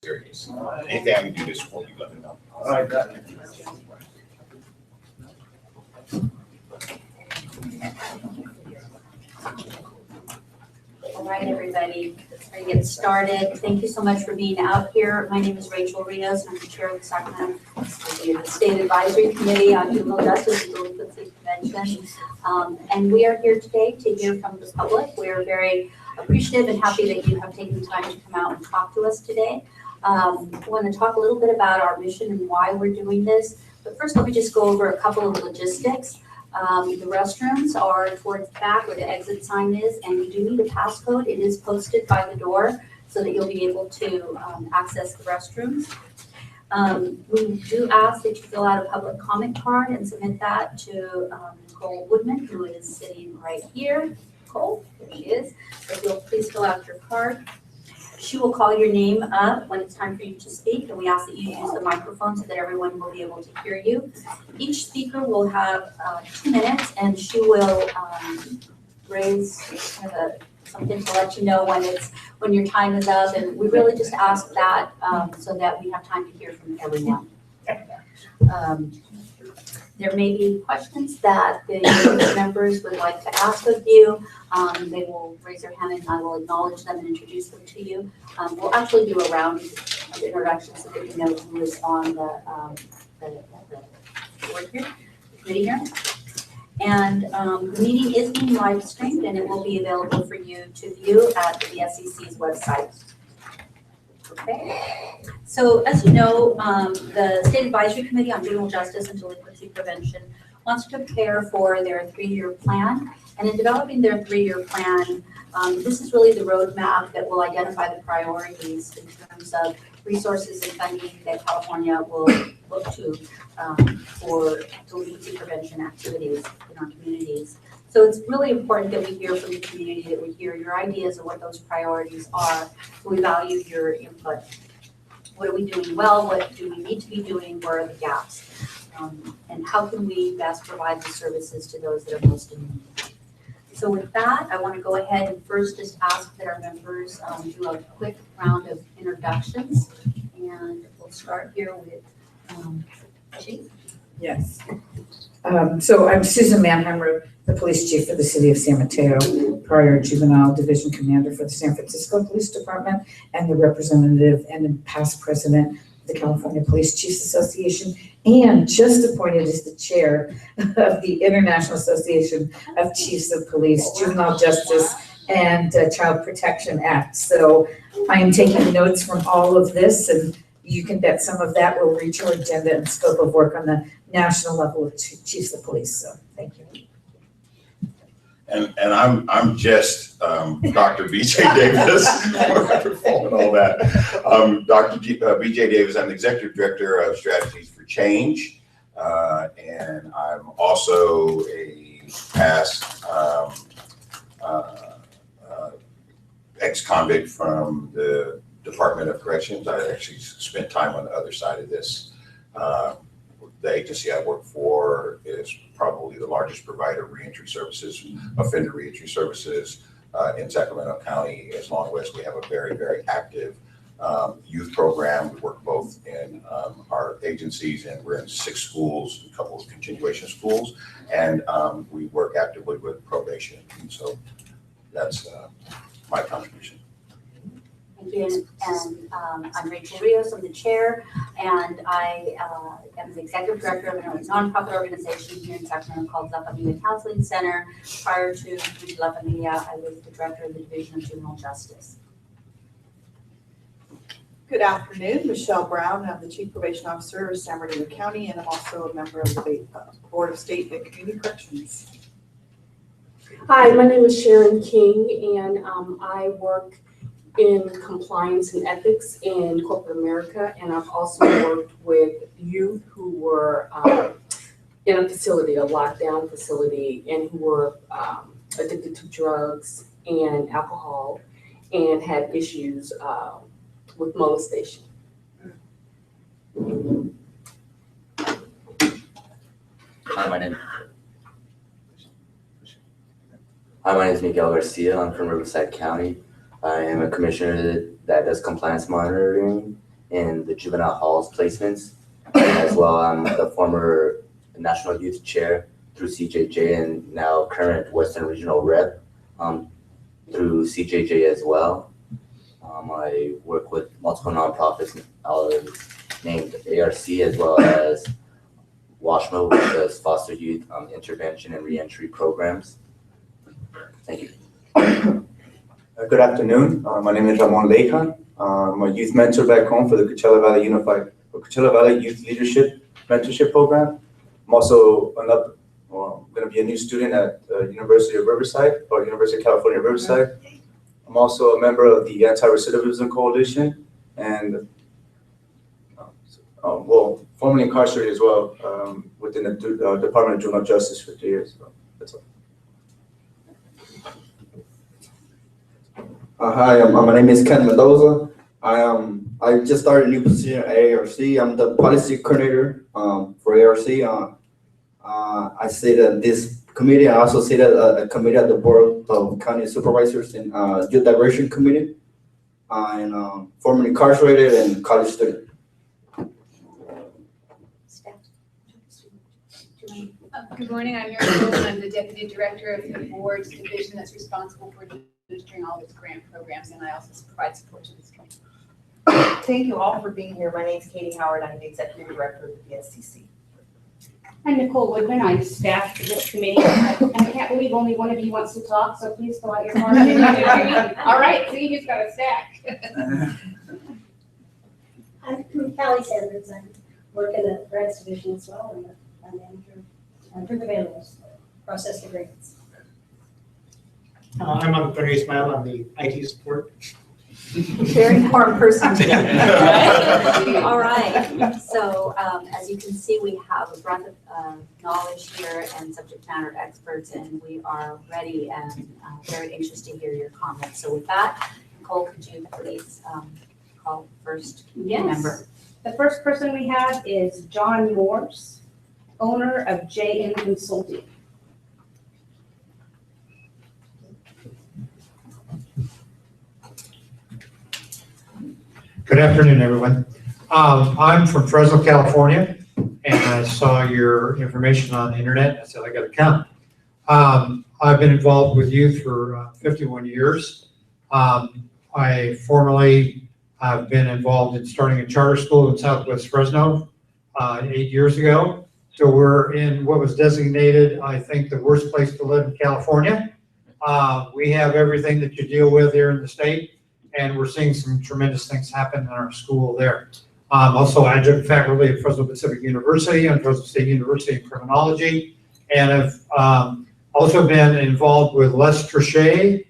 serious. Anything I can do to support you, let me know. All right, got it. All right, everybody, let's try to get started. Thank you so much for being out here. My name is Rachel Rios, and I'm the chair of the Sacramento State Advisory Committee on Juvenile Justice and Delinquency Prevention. And we are here today to hear from the public. We are very appreciative and happy that you have taken the time to come out and talk to us today. I want to talk a little bit about our mission and why we're doing this. But first, let me just go over a couple of logistics. The restrooms are towards the back where the exit sign is, and you do need a passcode. It is posted by the door so that you'll be able to access the restrooms. We do ask that you fill out a public comment card and submit that to Nicole Woodman, who is sitting right here. Nicole, there she is. So if you'll please fill out your card. She will call your name up when it's time for you to speak, and we ask that you use the microphone so that everyone will be able to hear you. Each speaker will have 2 minutes, and she will raise something to let you know when your time is up. And we really just ask that so that we have time to hear from everyone. There may be questions that the members would like to ask of you. They will raise their hand and I will acknowledge them and introduce them to you. We'll actually do a round of introductions so that you know who is on the board here, the committee here. And the meeting is being live streamed and it will be available for you to view at the SEC's website. Okay, so as you know, the State Advisory Committee on Juvenile Justice and Delinquency Prevention wants to prepare for their 3-year plan. And in developing their 3-year plan, this is really the roadmap that will identify the priorities in terms of resources and funding that California will look to for delinquency prevention activities in our communities. So it's really important that we hear from the community, that we hear your ideas of what those priorities are. We value your input. What are we doing well? What do we need to be doing? Where are the gaps? And how can we best provide the services to those that are most in need? So with that, I want to go ahead and first just ask that our members do a quick round of introductions. And we'll start here with Chief. Yes. So I'm Susan Manheimer, the police chief for the city of San Mateo, prior juvenile division commander for the San Francisco Police Department, and the representative and past president of the California Police Chiefs Association, and just appointed as the chair of the International Association of Chiefs of Police, Juvenile Justice and Child Protection Act. So I am taking notes from all of this, and you can bet some of that will reach our agenda and scope of work on the national level of chiefs of police. So thank you. And I'm just Dr. BJ Davis, and all that. Dr. BJ Davis, I'm the executive director of Strategies for Change, and I'm also a past ex-convict from the Department of Corrections. I actually spent time on the other side of this. The agency I work for is probably the largest provider of reentry services, offender reentry services in Sacramento County, as long as we have a very, very active youth program. We work both in our agencies, and we're in 6 schools, a couple of continuation schools, and we work actively with probation. And so that's my contribution. Thank you. And I'm Rachel Rios, I'm the chair, and I am the executive director of a nonprofit organization here in Sacramento called La Familia Counseling Center. Prior to La Familia, I was the director of the Division of Juvenile Justice. Good afternoon, Michelle Brown. I'm the Chief Probation Officer of San Bernardino County, and I'm also a member of the Board of State and Community Corrections. Hi, my name is Sharon King, and I work in compliance and ethics in corporate America, and I've also worked with youth who were in a facility, a lockdown facility, and who were addicted to drugs and alcohol and had issues with molestation. Hi, my name is Miguel Garcia. I'm from Riverside County. I am a commissioner that does compliance monitoring, in the juvenile halls placements. As well, I'm the former National Youth Chair through CJJ and now current Western Regional Rep through CJJ as well. I work with multiple nonprofits named ARC as well as WASHMA, which does foster youth intervention and reentry programs. Thank you. Good afternoon. My name is Ramon Lejan. I'm a youth mentor back home for the Coachella Valley Youth Leadership Mentorship Program. I'm also going to be a new student at University of Riverside, or University of California, Riverside. I'm also a member of the Anti-Recidivism Coalition and, formerly incarcerated as well within the Department of Juvenile Justice for 3 years. So that's all. Hi, my name is Ken Mendoza. I just started a new position at ARC. I'm the policy coordinator for ARC. I sit at this committee. I also sit at a committee at the Board of County Supervisors and Youth Diversion Committee. I'm formerly incarcerated and college student. Good morning, I'm Mary Silva, and I'm the Deputy Director of the Board's division that's responsible for administering all of its grant programs, and I also provide support to this committee. Thank you all for being here. My name is Katie Howard. I'm the Executive Director of the SCC. I'm Nicole Woodman. I'm staff for this committee. I can't believe only one of you wants to talk, so please fill out your card. All right, see who's got a stack. I'm Callie Sanders. I work in the grants division as well, and I'm manager of Juvenile process the grants. I'm Antonio Ismail. I'm the IT support. Very important person today. All right, so as you can see, we have a breadth of knowledge here and subject matter experts, and we are ready and very anxious to hear your comments. So with that, Nicole, could you please call first member? The first person we have is John Morse, owner of JN Consulting. Good afternoon, everyone. I'm from Fresno, California, and I saw your information on the internet. I said, I got to come. I've been involved with youth for 51 years. I formerly have been involved in starting a charter school in Southwest Fresno 8 years ago. So we're in what was designated, I think, the worst place to live in California. We have everything that you deal with here in the state, and we're seeing some tremendous things happen in our school there. Also adjunct faculty at Fresno Pacific University and Fresno State University in criminology, and I've also been involved with Les Trichet.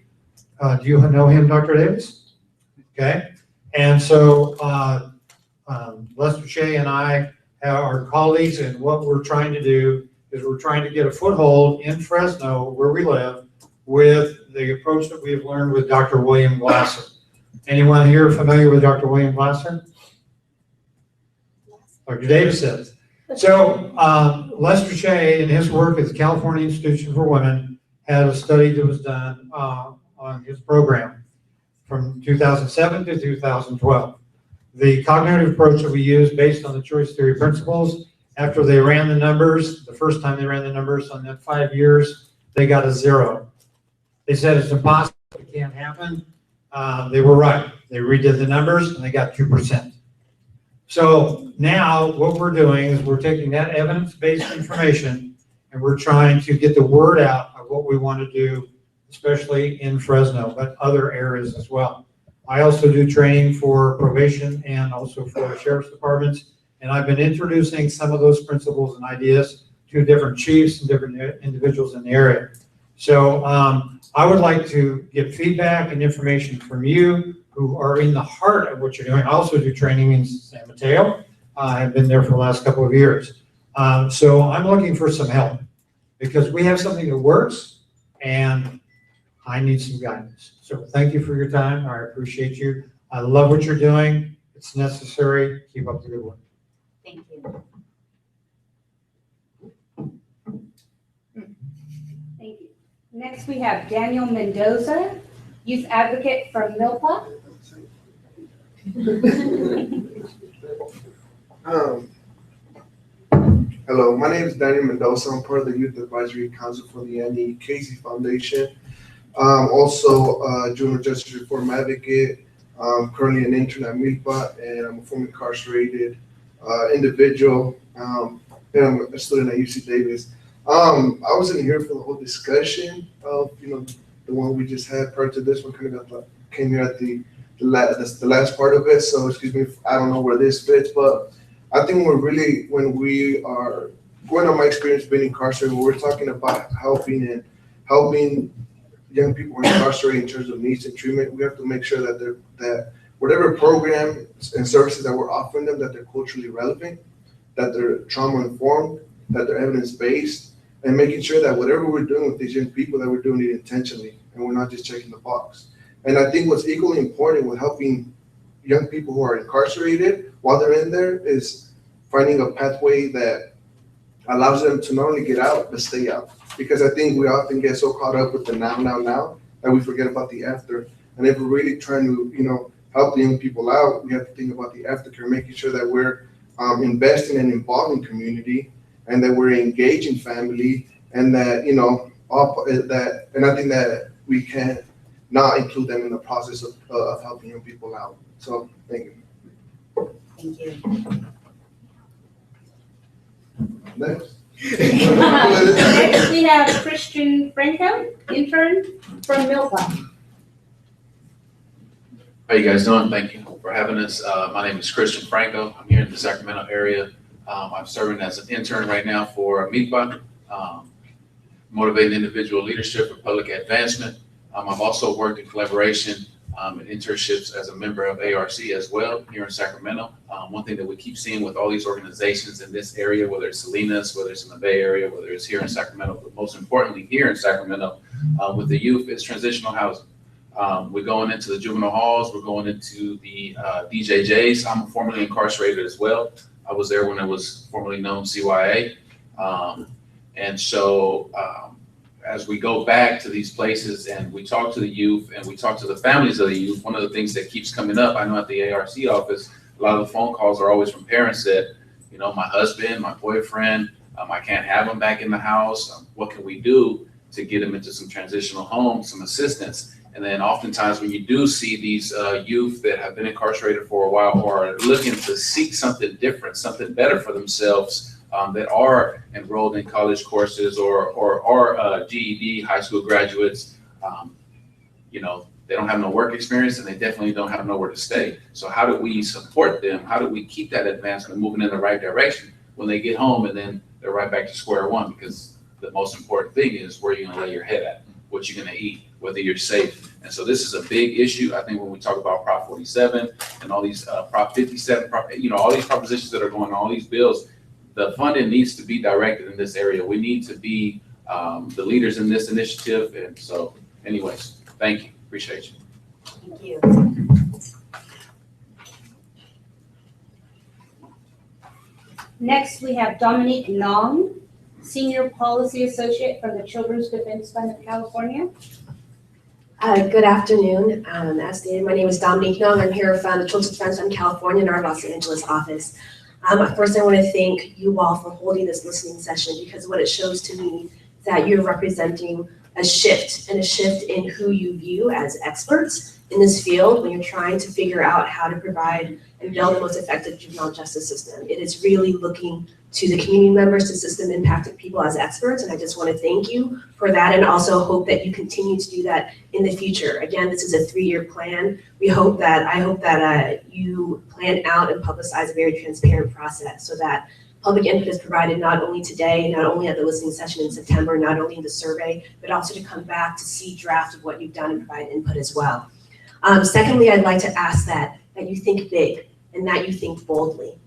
Do you know him, Dr. Davis? Okay, and so Les Trichet and I are colleagues, and what we're trying to do is we're trying to get a foothold in Fresno, where we live, with the approach that we've learned with Dr. William Glasser. Anyone here familiar with Dr. William Glasser? Dr. Davis says. So Les Trichet, in his work at the California Institution for Women, had a study that was done on his program from 2007 to 2012. The cognitive approach that we use based on the choice theory principles, after they ran the numbers, the first time they ran the numbers on that 5 years, they got a 0. They said it's impossible, it can't happen. They were right. They redid the numbers and they got 2%. So now what we're doing is we're taking that evidence-based information and we're trying to get the word out of what we want to do, especially in Fresno, but other areas as well. I also do training for probation and also for sheriff's departments, and I've been introducing some of those principles and ideas to different chiefs and different individuals in the area. So I would like to get feedback and information from you who are in the heart of what you're doing. I also do training in San Mateo. I've been there for the last couple of years. So I'm looking for some help because we have something that works and I need some guidance. So thank you for your time. I appreciate you. I love what you're doing. It's necessary. Keep up the good work. Thank you. Thank you. Next, we have Daniel Mendoza, youth advocate from Milpa. Hello, my name is Daniel Mendoza. I'm part of the Youth Advisory Council for the Annie Casey Foundation. Also a juvenile justice reform advocate. Currently an intern at Milpa, and I'm a former incarcerated individual. And I'm a student at UC Davis. I wasn't here for the whole discussion of, the one we just had prior to this one. Kind of came here at the last part of it. So excuse me if I don't know where this fits, but I think when we are going on my experience being incarcerated, when we're talking about helping young people who are incarcerated in terms of needs and treatment, we have to make sure that whatever programs and services that we're offering them, that they're culturally relevant, that they're trauma informed, that they're evidence based, and making sure that whatever we're doing with these young people, that we're doing it intentionally and we're not just checking the box. And I think what's equally important with helping young people who are incarcerated while they're in there is finding a pathway that allows them to not only get out, but stay out. Because I think we often get so caught up with the now, that we forget about the after. And if we're really trying to, help the young people out, we have to think about the aftercare, making sure that we're investing and involving community, and that we're engaging family, and that, and I think that we can not include them in the process of helping young people out. So, thank you. Thank you. Next. Next, we have Franco, intern from Milpa. How you guys doing? Thank you for having us. My name is Christian Franco. I'm here in the Sacramento area. I'm serving as an intern right now for MIPA, Motivating Individual Leadership for Public Advancement. I've also worked in collaboration and internships as a member of ARC as well here in Sacramento. One thing that we keep seeing with all these organizations in this area, whether it's Salinas, whether it's in the Bay Area, whether it's here in Sacramento, but most importantly here in Sacramento with the youth, is transitional housing. We're going into the juvenile halls, we're going into the DJJs. I'm formerly incarcerated as well. I was there when it was formerly known CYA. And so as we go back to these places and we talk to the youth and we talk to the families of the youth, one of the things that keeps coming up, I know at the ARC office, a lot of the phone calls are always from parents that, my husband, my boyfriend, I can't have them back in the house. What can we do to get them into some transitional homes, some assistance? And then oftentimes when you do see these youth that have been incarcerated for a while or are looking to seek something different, something better for themselves, that are enrolled in college courses or are GED high school graduates, they don't have no work experience and they definitely don't have nowhere to stay. So how do we support them? How do we keep that advancement moving in the right direction when they get home and then they're right back to square one? Because the most important thing is where you're gonna lay your head at, what you're gonna eat, whether you're safe. And so this is a big issue. I think when we talk about Prop 47 and all these Prop 57, all these propositions that are going on, all these bills, the funding needs to be directed in this area. We need to be the leaders in this initiative. And so anyways, thank you. Appreciate you. Thank you. Next, we have Dominique Young, Senior Policy Associate from the Children's Defense Fund of California. Good afternoon. As stated, my name is Dominique Young. I'm here from the Children's Defense Fund of California in our Los Angeles office. First, I want to thank you all for holding this listening session, because what it shows to me is that you're representing a shift in who you view as experts in this field when you're trying to figure out how to provide and build the most effective juvenile justice system. It is really looking to the community members, to system impacted people as experts, and I just want to thank you for that, and also hope that you continue to do that in the future. Again, this is a 3-year plan. I hope that you plan out and publicize a very transparent process so that public input is provided not only today, not only at the listening session in September, not only in the survey, but also to come back to see draft of what you've done and provide input as well. Secondly, I'd like to ask that you think big and that you think boldly.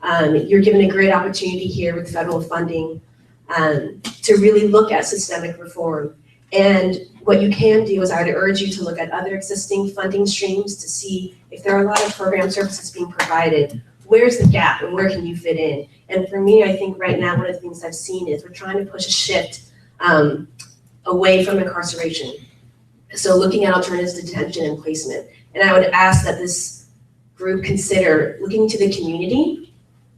You're given a great opportunity here with federal funding to really look at systemic reform. And what you can do is I would urge you to look at other existing funding streams to see if there are a lot of program services being provided. Where's the gap and where can you fit in? And for me, I think right now, one of the things I've seen is we're trying to push a shift away from incarceration. So looking at alternatives to detention and placement. And I would ask that this group consider looking to the community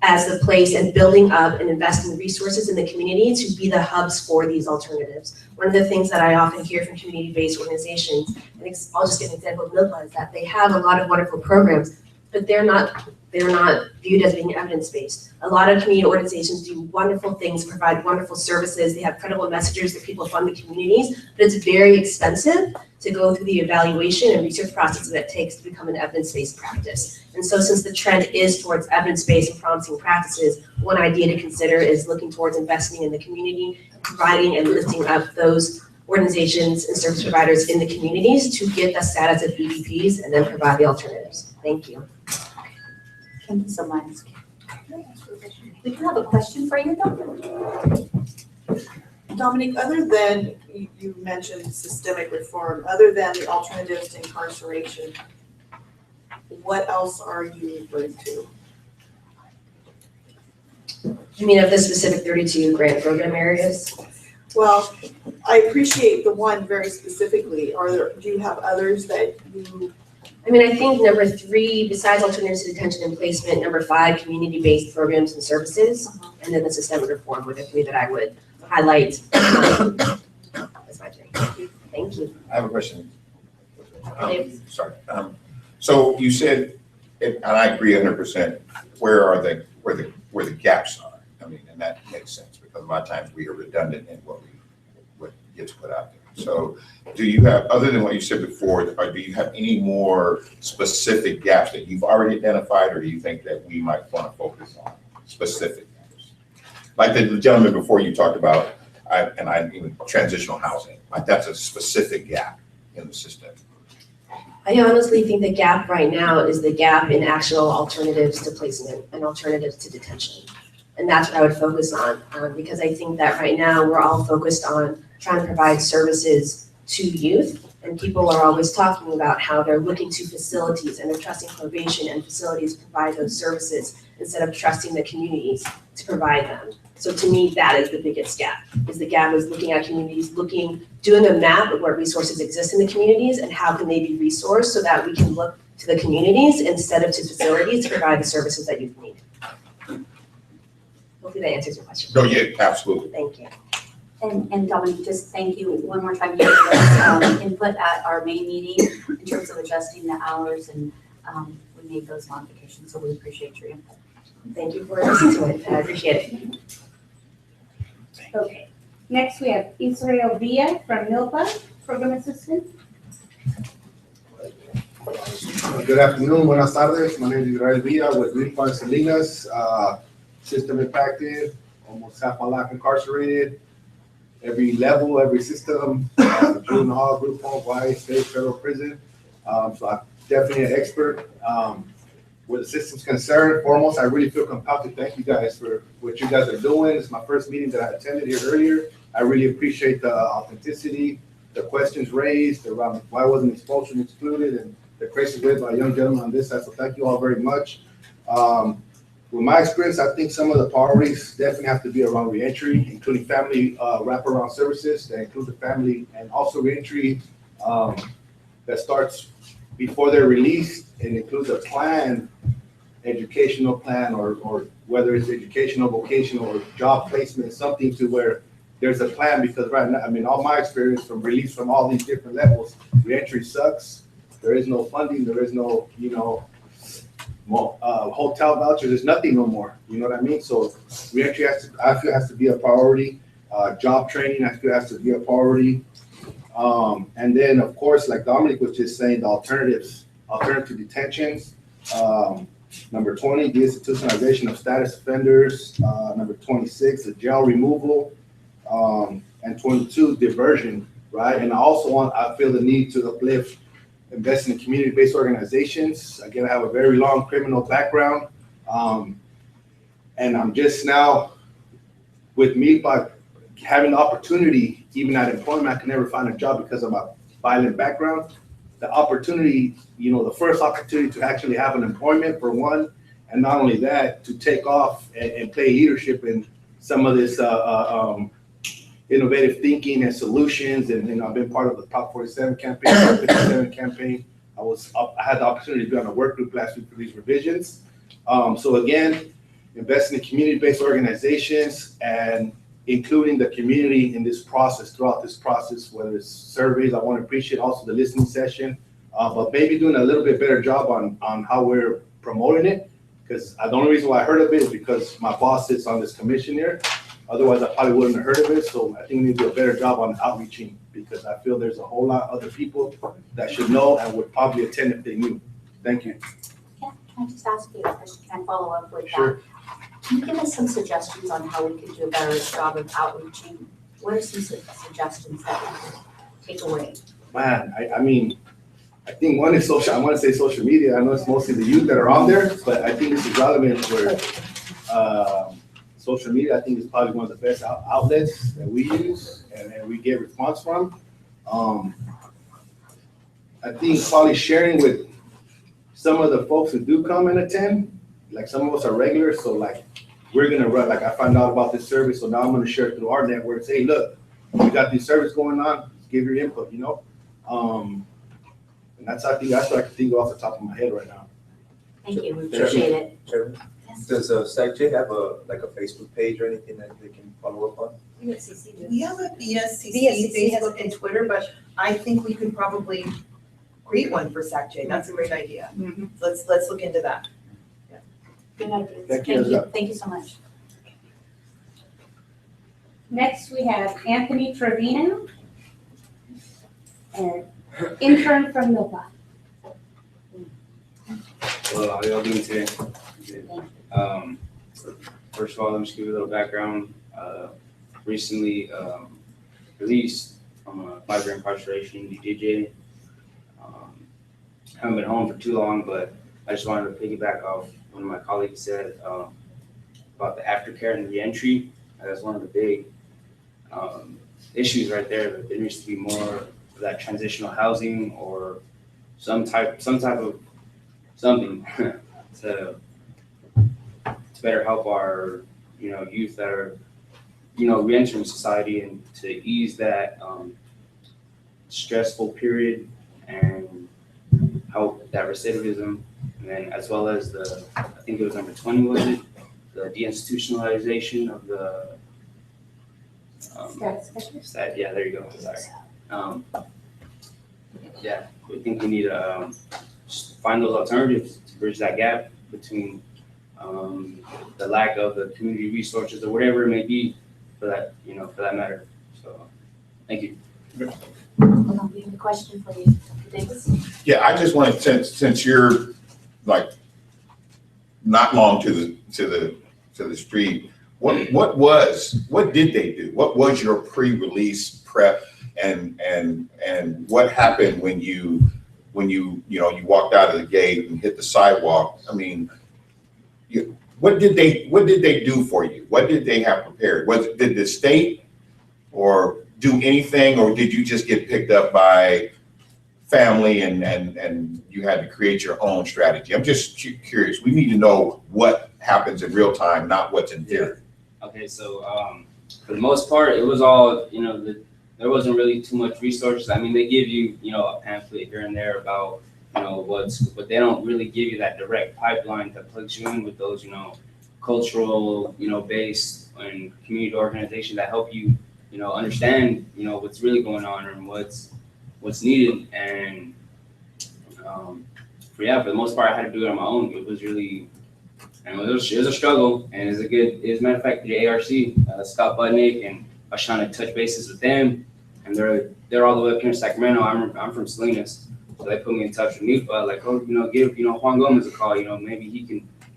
as the place and building up and investing resources in the community to be the hubs for these alternatives. One of the things that I often hear from community-based organizations, and I'll just give an example of Milpa, is that they have a lot of wonderful programs, but they're not viewed as being evidence-based. A lot of community organizations do wonderful things, provide wonderful services, they have credible messages that people fund the communities, but it's very expensive to go through the evaluation and research process that it takes to become an evidence-based practice. And so since the trend is towards evidence-based and promising practices, one idea to consider is looking towards investing in the community, providing and lifting up those organizations and service providers in the communities to get the status of EDPs and then provide the alternatives. Thank you. Thank you so much. We do have a question for you, though. Dominique, other than, you mentioned systemic reform, other than the alternatives to incarceration, what else are you referring to? You mean of the specific 32 grant program areas? Well, I appreciate the one very specifically. Do you have others that you? I mean, I think number 3, besides alternatives to detention and placement, number 5, community-based programs and services, and then the systemic reform were the 3 that I would highlight. That's my turn. Thank you. I have a question. Sorry. So you said, and I agree 100%, where the gaps are. I mean, and that makes sense because a lot of times we are redundant in what gets put out there. So do you have, other than what you said before, or do you have any more specific gaps that you've already identified, or do you think that we might want to focus on specific gaps? Like the gentleman before you talked about, even transitional housing, like that's a specific gap in the system. I honestly think the gap right now is the gap in actual alternatives to placement and alternatives to detention. And that's what I would focus on because I think that right now we're all focused on trying to provide services to youth, and people are always talking about how they're looking to facilities and they're trusting probation and facilities to provide those services instead of trusting the communities to provide them. So to me, that is the biggest gap, is the gap is looking at communities, doing a map of what resources exist in the communities and how can they be resourced so that we can look to the communities instead of to facilities to provide the services that youth need. Hopefully that answers your question. No, yeah, absolutely. Thank you. And Dominique, just thank you one more time. You gave input at our May meeting in terms of adjusting the hours, and we made those modifications, so we appreciate your input. Thank you for listening to it. I appreciate it. Okay. Next, we have Israel Villa from Milpa, Program Assistant. Good afternoon, buenas tardes. My name is Israel Villa with Milpa Salinas. System impacted, almost half my life incarcerated. Every level, every system, juvenile, group home, YA, state, federal prison. So I'm definitely an expert. Where the system's concerned, foremost, I really feel compelled to thank you guys for what you guys are doing. It's my first meeting that I attended here earlier. I really appreciate the authenticity, the questions raised around why wasn't expulsion excluded, and the questions raised by a young gentleman on this side. So thank you all very much. With my experience, I think some of the priorities definitely have to be around reentry, including family wraparound services that include the family, and also reentry that starts before they're released and includes a plan, educational plan, or whether it's educational, vocational, or job placement, something to where there's a plan. Because right now, I mean, all my experience from release from all these different levels, reentry sucks. There is no funding. There is no, hotel vouchers. There's nothing no more. You know what I mean? So reentry I feel has to be a priority. Job training, I feel has to be a priority. And then, of course, like Dominique was just saying, the alternative detentions. Number 20, deinstitutionalization of status offenders. Number 26, the jail removal. And 22, diversion, right? And I feel the need to uplift, invest in community-based organizations. Again, I have a very long criminal background. And I'm just now with me by having the opportunity, even at employment, I can never find a job because of my violent background. The opportunity, the first opportunity to actually have an employment for one, and not only that, to take off and play leadership in some of this innovative thinking and solutions. And I've been part of the Prop 47 campaign, Prop 57 campaign. I had the opportunity to be on a work group last week for these revisions. So again, invest in the community-based organizations and including the community in this process, throughout this process, whether it's surveys. I want to appreciate also the listening session, but maybe doing a little bit better job on how we're promoting it. Because the only reason why I heard of it is because my boss sits on this commission here. Otherwise, I probably wouldn't have heard of it. So I think we need to do a better job on outreaching, because I feel there's a whole lot of other people that should know and would probably attend if they knew. Thank you. Can I just ask you a question? Can I follow up with that? Sure. Can you give us some suggestions on how we could do a better job of outreaching? What are some suggestions that we could take away? Man, I mean, I think one is social. I want to say social media. I know it's mostly the youth that are on there, but I think this is relevant for social media. I think it's probably one of the best outlets that we use and we get response from. I think probably sharing with some of the folks who do come and attend, like some of us are regulars, so like we're gonna run, like I found out about this service, so now I'm gonna share it through our network, say, look, we got this service going on, give your input, you know? And that's what I can think off the top of my head right now. Thank you, we appreciate it. Chairman, does SACJ have a Facebook page or anything that they can follow up on? We have a BSCC Facebook and Twitter, but I think we could probably create one for SACJ. That's a great idea. Let's look into that. Good idea. Thank you. Thank you so much. Next, we have Anthony Trevino, and intern from NOPA. Hello, how y'all doing today? First of all, let me just give you a little background. Recently released from library incarceration, DJ. Haven't been home for too long, but I just wanted to piggyback off one of my colleagues said about the aftercare and reentry. That's one of the big issues right there. That there needs to be more of that transitional housing or some type of something to better help our youth that are reentering society and to ease that stressful period and help that recidivism. And then as well as I think it was number 20, was it? The deinstitutionalization of the yeah, there you go. Sorry. Yeah, we think we need to find those alternatives to bridge that gap between the lack of the community resources or whatever it may be for that, for that matter. So, thank you. Hold on, we have a question for you. Thanks. Yeah, I just wanted, since you're like not long to the street, what did they do? What was your pre-release prep and what happened when you walked out of the gate and hit the sidewalk? I mean, what did they do for you? What did they have prepared? Did the state or do anything, or did you just get picked up by family and you had to create your own strategy? I'm just curious. We need to know what happens in real time, not what's in theory. Okay, so for the most part, it was all, there wasn't really too much resources. I mean, they give you, a pamphlet here and there about, but they don't really give you that direct pipeline that plugs you in with those, cultural, based and community organizations that help you, understand, what's really going on and what's needed. And for the most part, I had to do it on my own. It was really, it was a struggle, and as a matter of fact, the ARC, Scott Budnick, and I was trying to touch bases with them, and they're all the way up here in Sacramento. I'm from Salinas, so they put me in touch with me, but like, give Juan Gomez a call. Maybe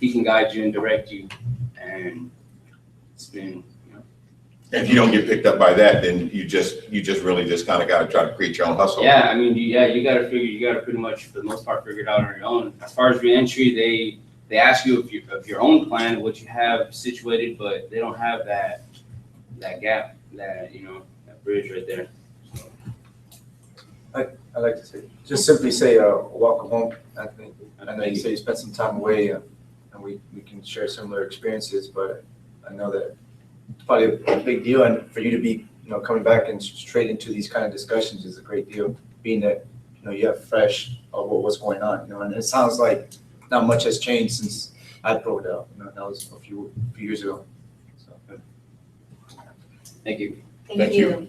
he can guide you and direct you, and it's been. If you don't get picked up by that, then you just really just kind of got to try to create your own hustle. Yeah, I mean, you got to pretty much for the most part figure it out on your own. As far as reentry, they ask you of your own plan, what you have situated, but they don't have that gap, that bridge right there. So. I like to say, just simply say, welcome home, Anthony. I know you say you spent some time away, and we can share similar experiences, but I know that it's probably a big deal, and for you to be, coming back and straight into these kind of discussions is a great deal, being that you have fresh of what's going on, and it sounds like not much has changed since I broke out, that was a few years ago. So, Thank you. Thank you.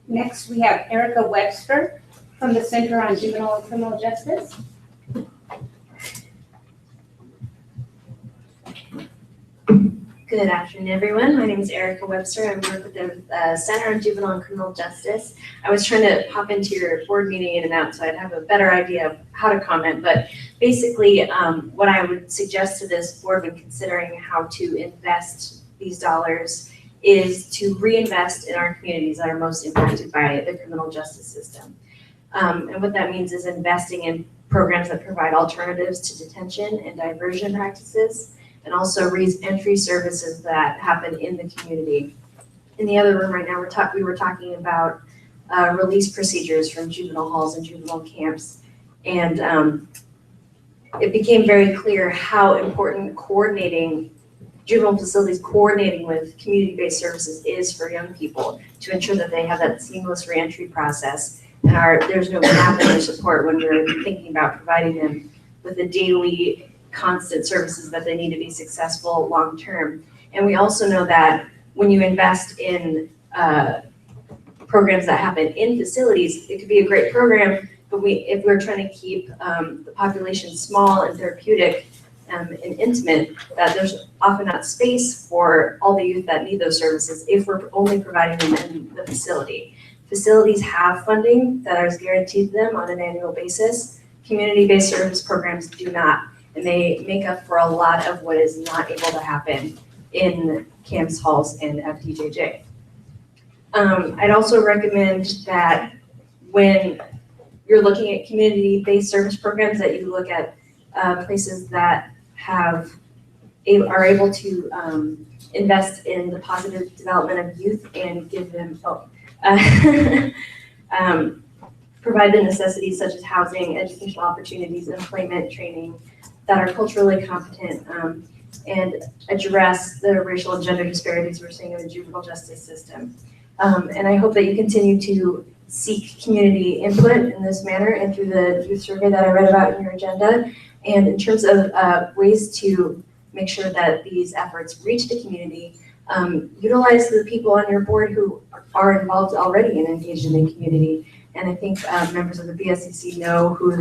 Next, we have Erica Webster from the Center on Juvenile and Criminal Justice. Good afternoon, everyone. My name is Erica Webster. I work with the Center on Juvenile and Criminal Justice. I was trying to hop into your board meeting in and out so I'd have a better idea of how to comment, but basically what I would suggest to this board when considering how to invest these dollars is to reinvest in our communities that are most impacted by the criminal justice system. And what that means is investing in programs that provide alternatives to detention and diversion practices, and also re-entry services that happen in the community. In the other room right now, we were talking about release procedures from juvenile halls and juvenile camps. And it became very clear how important juvenile facilities coordinating with community-based services is for young people to ensure that they have that seamless re-entry process. And there's no gap in their support when we're thinking about providing them with the daily constant services that they need to be successful long-term. And we also know that when you invest in programs that happen in facilities, it could be a great program, but if we're trying to keep the population small and therapeutic and intimate, that there's often not space for all the youth that need those services if we're only providing them in the facility. Facilities have funding that is guaranteed to them on an annual basis. Community-based service programs do not. And they make up for a lot of what is not able to happen in camps, halls, and FTJJ. I'd also recommend that when you're looking at community-based service programs, that you look at places that are able to invest in the positive development of youth and give them provide the necessities such as housing, educational opportunities, employment, training, that are culturally competent and address the racial and gender disparities we're seeing in the juvenile justice system. And I hope that you continue to seek community input in this manner and through the youth survey that I read about in your agenda. And in terms of ways to make sure that these efforts reach the community, utilize the people on your board who are involved already and engaged in the community. And I think members of the BSCC know who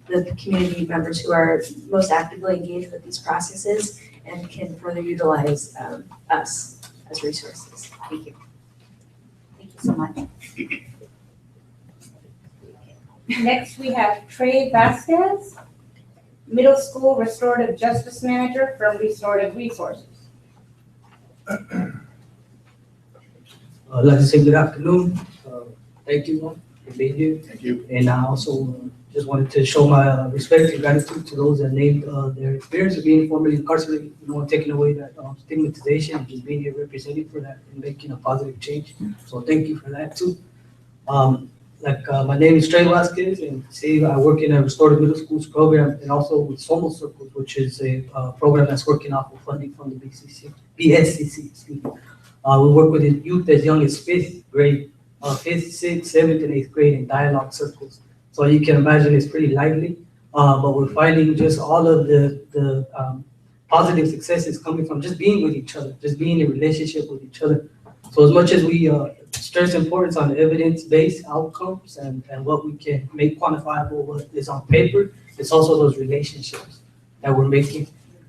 the community members who are most actively engaged with these processes and can further utilize us as resources. Thank you. Thank you so much. Next, we have Trey Vasquez, Middle School Restorative Justice Manager from Restorative Resources. I'd like to say good afternoon. Thank you for being here. Thank you. And I also just wanted to show my respect and gratitude to those that named their experience of being formerly incarcerated, taking away that stigmatization and just being here representing for that and making a positive change. So thank you for that too. My name is Trey Vasquez, and I work in a restorative middle schools program and also with Somos Circles, which is a program that's working off of funding from the BSCC. Excuse me. We work with youth as young as 5th grade, 5th, 6th, 7th, and 8th grade in dialogue circles. So you can imagine it's pretty lively, but we're finding just all of the positive successes coming from just being with each other, just being in relationship with each other. So as much as we stress importance on evidence-based outcomes and what we can make quantifiable, what is on paper, it's also those relationships that we're making.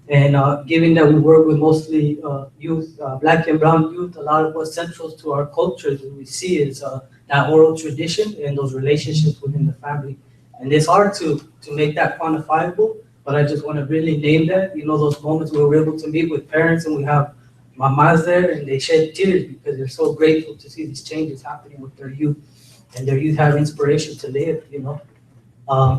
And given that we work with mostly youth, Black and brown youth, a lot of what's central to our culture that we see is that oral tradition and those relationships within the family. And it's hard to make that quantifiable, but I just want to really name that, those moments where we're able to meet with parents and we have mamas there and they shed tears because they're so grateful to see these changes happening with their youth and their youth have inspiration to live,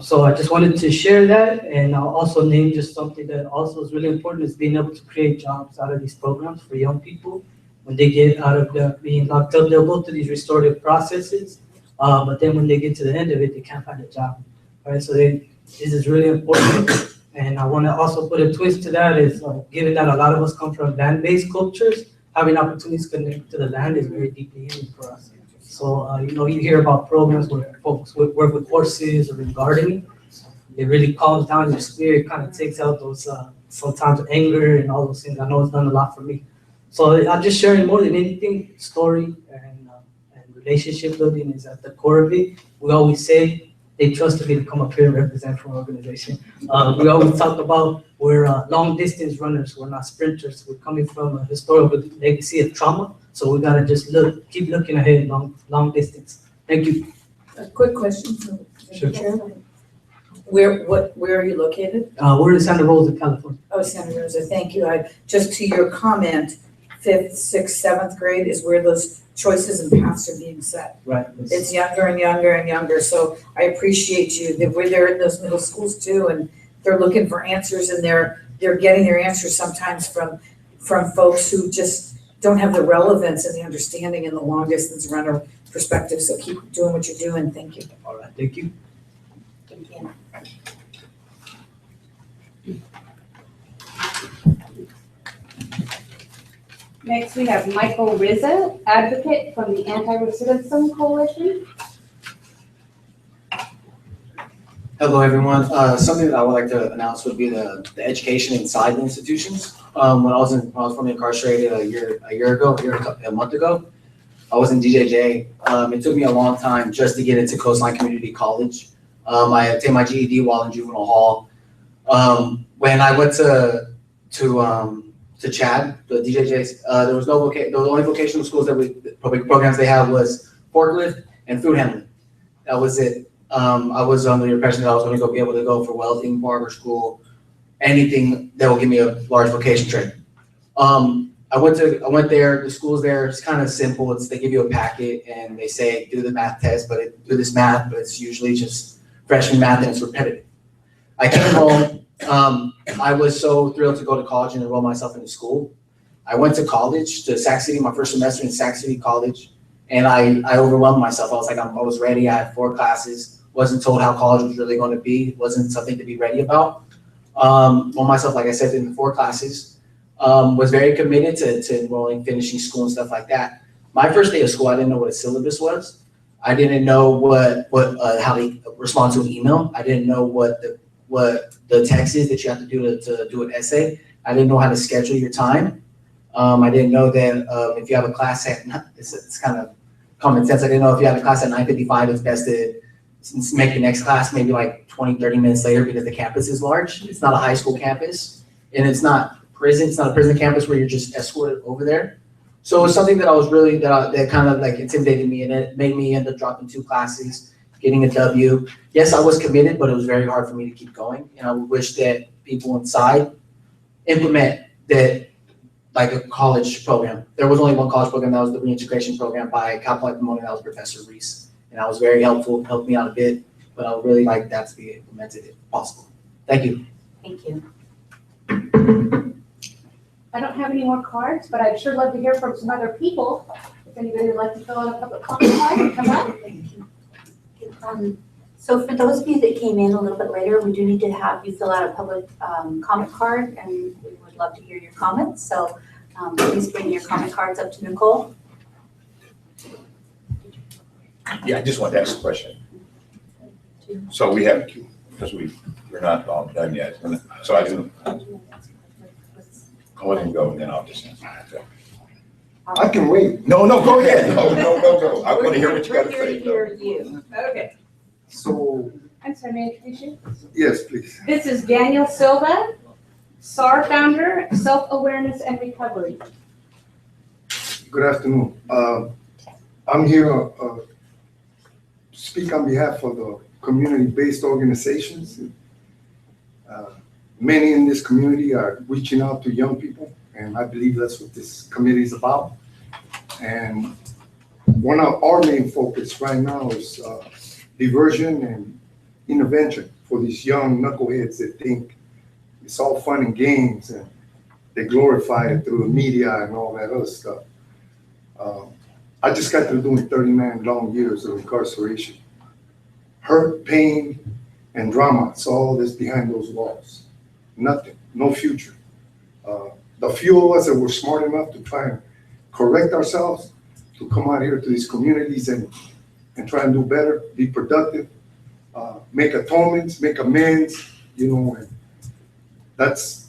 So I just wanted to share that, and I'll also name just something that also is really important is being able to create jobs out of these programs for young people. When they get out of being locked up, they'll go through these restorative processes, but then when they get to the end of it, they can't find a job, right? So this is really important, and I want to also put a twist to that is given that a lot of us come from land-based cultures, having opportunities connected to the land is very deeply healing for us. So, you hear about programs where folks work with horses or in gardening. It really calms down your spirit, kind of takes out those sometimes anger and all those things. I know it's done a lot for me. So I'm just sharing more than anything, story and relationship building is at the core of it. We always say they trusted me to come up here and represent for an organization. We always talk about we're long distance runners. We're not sprinters. We're coming from a historical legacy of trauma. So we gotta just keep looking ahead, long distance. Thank you. A quick question for Sure. the chair. Where are you located? We're in Santa Rosa, California. Oh, Santa Rosa, thank you. Just to your comment, 5th, 6th, 7th grade is where those choices and paths are being set. Right. It's younger and younger and younger, so I appreciate you, that we're there in those middle schools too, and they're looking for answers, and they're getting their answers sometimes from folks who just don't have the relevance and the understanding in the long distance runner perspective, so keep doing what you're doing, thank you. All right, thank you. Thank you. Next, we have Michael Rizza, advocate from the Anti-Recidivism Coalition. Hello, everyone. Something that I would like to announce would be the education inside the institutions. When I was formerly incarcerated a month ago, I was in DJJ. It took me a long time just to get into Coastline Community College. I obtained my GED while in juvenile hall. When I went to Chad, the DJJs, there was the only vocational schools public programs they had was forklift and food handling. That was it. I was under the impression that I was going to be able to go for welding, barber school, anything that will give me a large vocation trade. I went there. The school's there. It's kind of simple. They give you a packet and they say do the math test, do this math, but it's usually just freshman math and it's repetitive. I came home. I was so thrilled to go to college and enroll myself into school. I went to college, to Sac City, my first semester in Sac City College, and I overwhelmed myself. I was like, I was ready. I had 4 classes. Wasn't told how college was really going to be. Wasn't something to be ready about. Enrolled myself, like I said, in the 4 classes. Was very committed to enrolling, finishing school and stuff like that. My first day of school, I didn't know what a syllabus was. I didn't know how to respond to an email. I didn't know what the text is that you have to do to do an essay. I didn't know how to schedule your time. I didn't know that if you have a class it's kind of common sense. I didn't know if you have a class at 9:55, it's best to make your next class maybe like 20, 30 minutes later because the campus is large. It's not a high school campus, and it's not prison. It's not a prison campus where you're just escorted over there. So it was something that I was really, that kind of like intimidated me, and it made me end up dropping 2 classes, getting a W. Yes, I was committed, but it was very hard for me to keep going. And I wish that people inside implement that, like a college program. There was only one college program, that was the reintegration program by Cal Poly Pomona, that was Professor Reese. And that was very helpful, helped me out a bit, but I would really like that to be implemented if possible. Thank you. Thank you. I don't have any more cards, but I'd sure love to hear from some other people. If anybody would like to fill out a public comment card, come up. So for those of you that came in a little bit later, we do need to have you fill out a public comment card, and we would love to hear your comments. So please bring your comment cards up to Nicole. Yeah, I just wanted to ask a question. So we have, because we're not all done yet. So I do, I'll let him go and then I'll just answer. I can wait. No, go ahead. No. I want to hear what you got to say. We're here to hear you. Okay. So, I'm sorry, may I introduce you? yes, please. This is Daniel Silva, SAR founder, Self-Awareness and Recovery. Good afternoon. I'm here to speak on behalf of the community-based organizations. Many in this community are reaching out to young people, and I believe that's what this committee is about. And one of our main focus right now is diversion and intervention for these young knuckleheads that think it's all fun and games, and they glorify it through the media and all that other stuff. I just got through doing 39 long years of incarceration. Hurt, pain, and drama, it's all that's behind those walls. Nothing, no future. The few of us that were smart enough to try and correct ourselves, to come out here to these communities and try and do better, be productive, make atonements, make amends, you know, and that's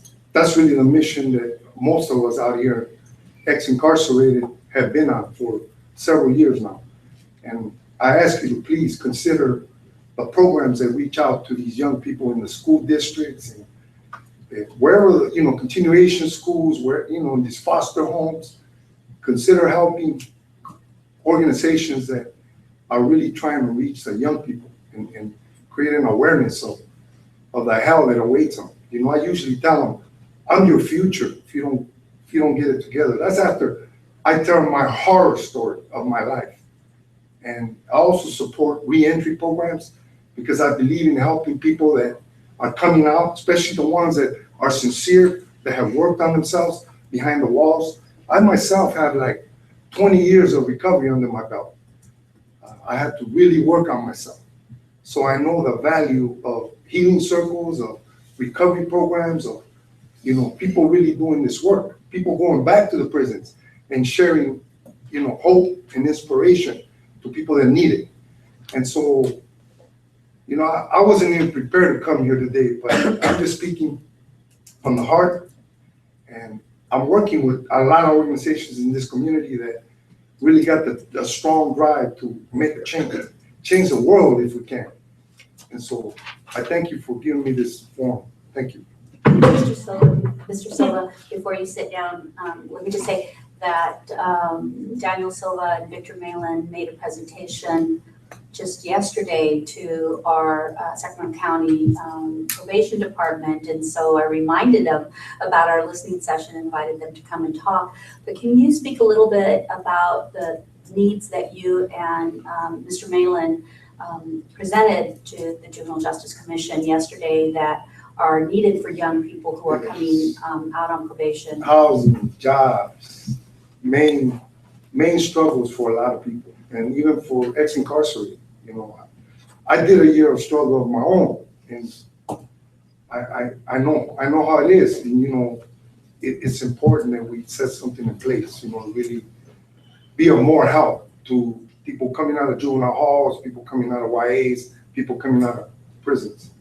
really the mission that most of us out here, ex-incarcerated, have been on for several years now. And I ask you to please consider the programs that reach out to these young people in the school districts and wherever, you know, continuation schools, where, you know, in these foster homes. Consider helping organizations that are really trying to reach the young people and create an awareness of the hell that awaits them. You know, I usually tell them, I'm your future if you don't get it together. That's after I tell my horror story of my life. And I also support re-entry programs because I believe in helping people that are coming out, especially the ones that are sincere, that have worked on themselves behind the walls. I myself have like 20 years of recovery under my belt. I had to really work on myself. So I know the value of healing circles, of recovery programs, of, you know, people really doing this work, people going back to the prisons and sharing, you know, hope and inspiration to people that need it. And so, you know, I wasn't even prepared to come here today, but I'm just speaking from the heart. And I'm working with a lot of organizations in this community that really got the strong drive to make a change the world if we can. And so I thank you for giving me this forum. Thank you. Mr. Silva, before you sit down, let me just say that Daniel Silva and Victor Malin made a presentation just yesterday to our Sacramento County probation department. And so I reminded them about our listening session, invited them to come and talk. But can you speak a little bit about the needs that you and Mr. Malin presented to the Juvenile Justice Commission yesterday that are needed for young people who are coming out on probation? Housing, jobs, main struggles for a lot of people, and even for ex-incarcerated. You know, I did a year of struggle of my own, and I know how it is. And you know, it's important that we set something in place. You know, really be of more help to people coming out of juvenile halls, people coming out of YAs, people coming out of prisons.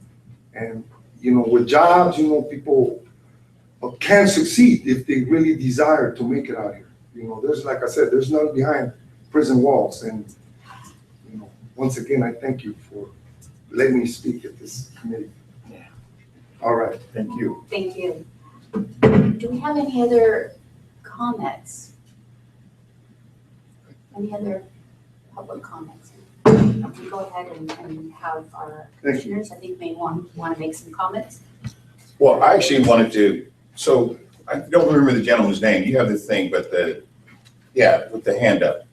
And you know, with jobs, you know, people can succeed if they really desire to make it out here. You know, there's, like I said, there's nothing behind prison walls. And you know, once again, I thank you for letting me speak at this committee. Yeah. All right, thank you. Thank you. Do we have any other comments? Any other public comments? We go ahead and have our commissioners, I think, may want to make some comments. Well, I actually wanted to, so I don't remember the gentleman's name. You have the thing, but with the hand up.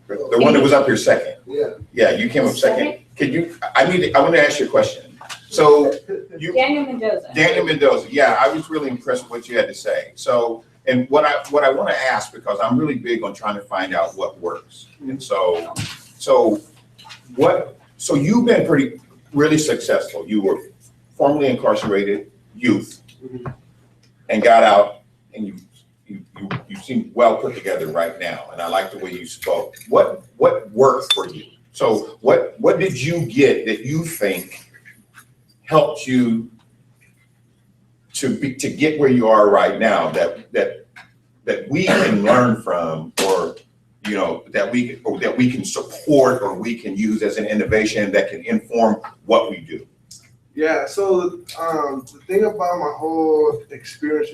The one that was up here second. Yeah. Yeah, you came up second. Could you, I want to ask you a question. So Daniel Mendoza. Daniel Mendoza, yeah, I was really impressed with what you had to say. So, and what I want to ask, because I'm really big on trying to find out what works. And so you've been really successful. You were formerly incarcerated youth and got out, and you seem well put together right now. And I like the way you spoke. What worked for you? So what did you get that you think helped you to get where you are right now that we can learn from, or you know, that we can support, or we can use as an innovation that can inform what we do? Yeah, so the thing about my whole experience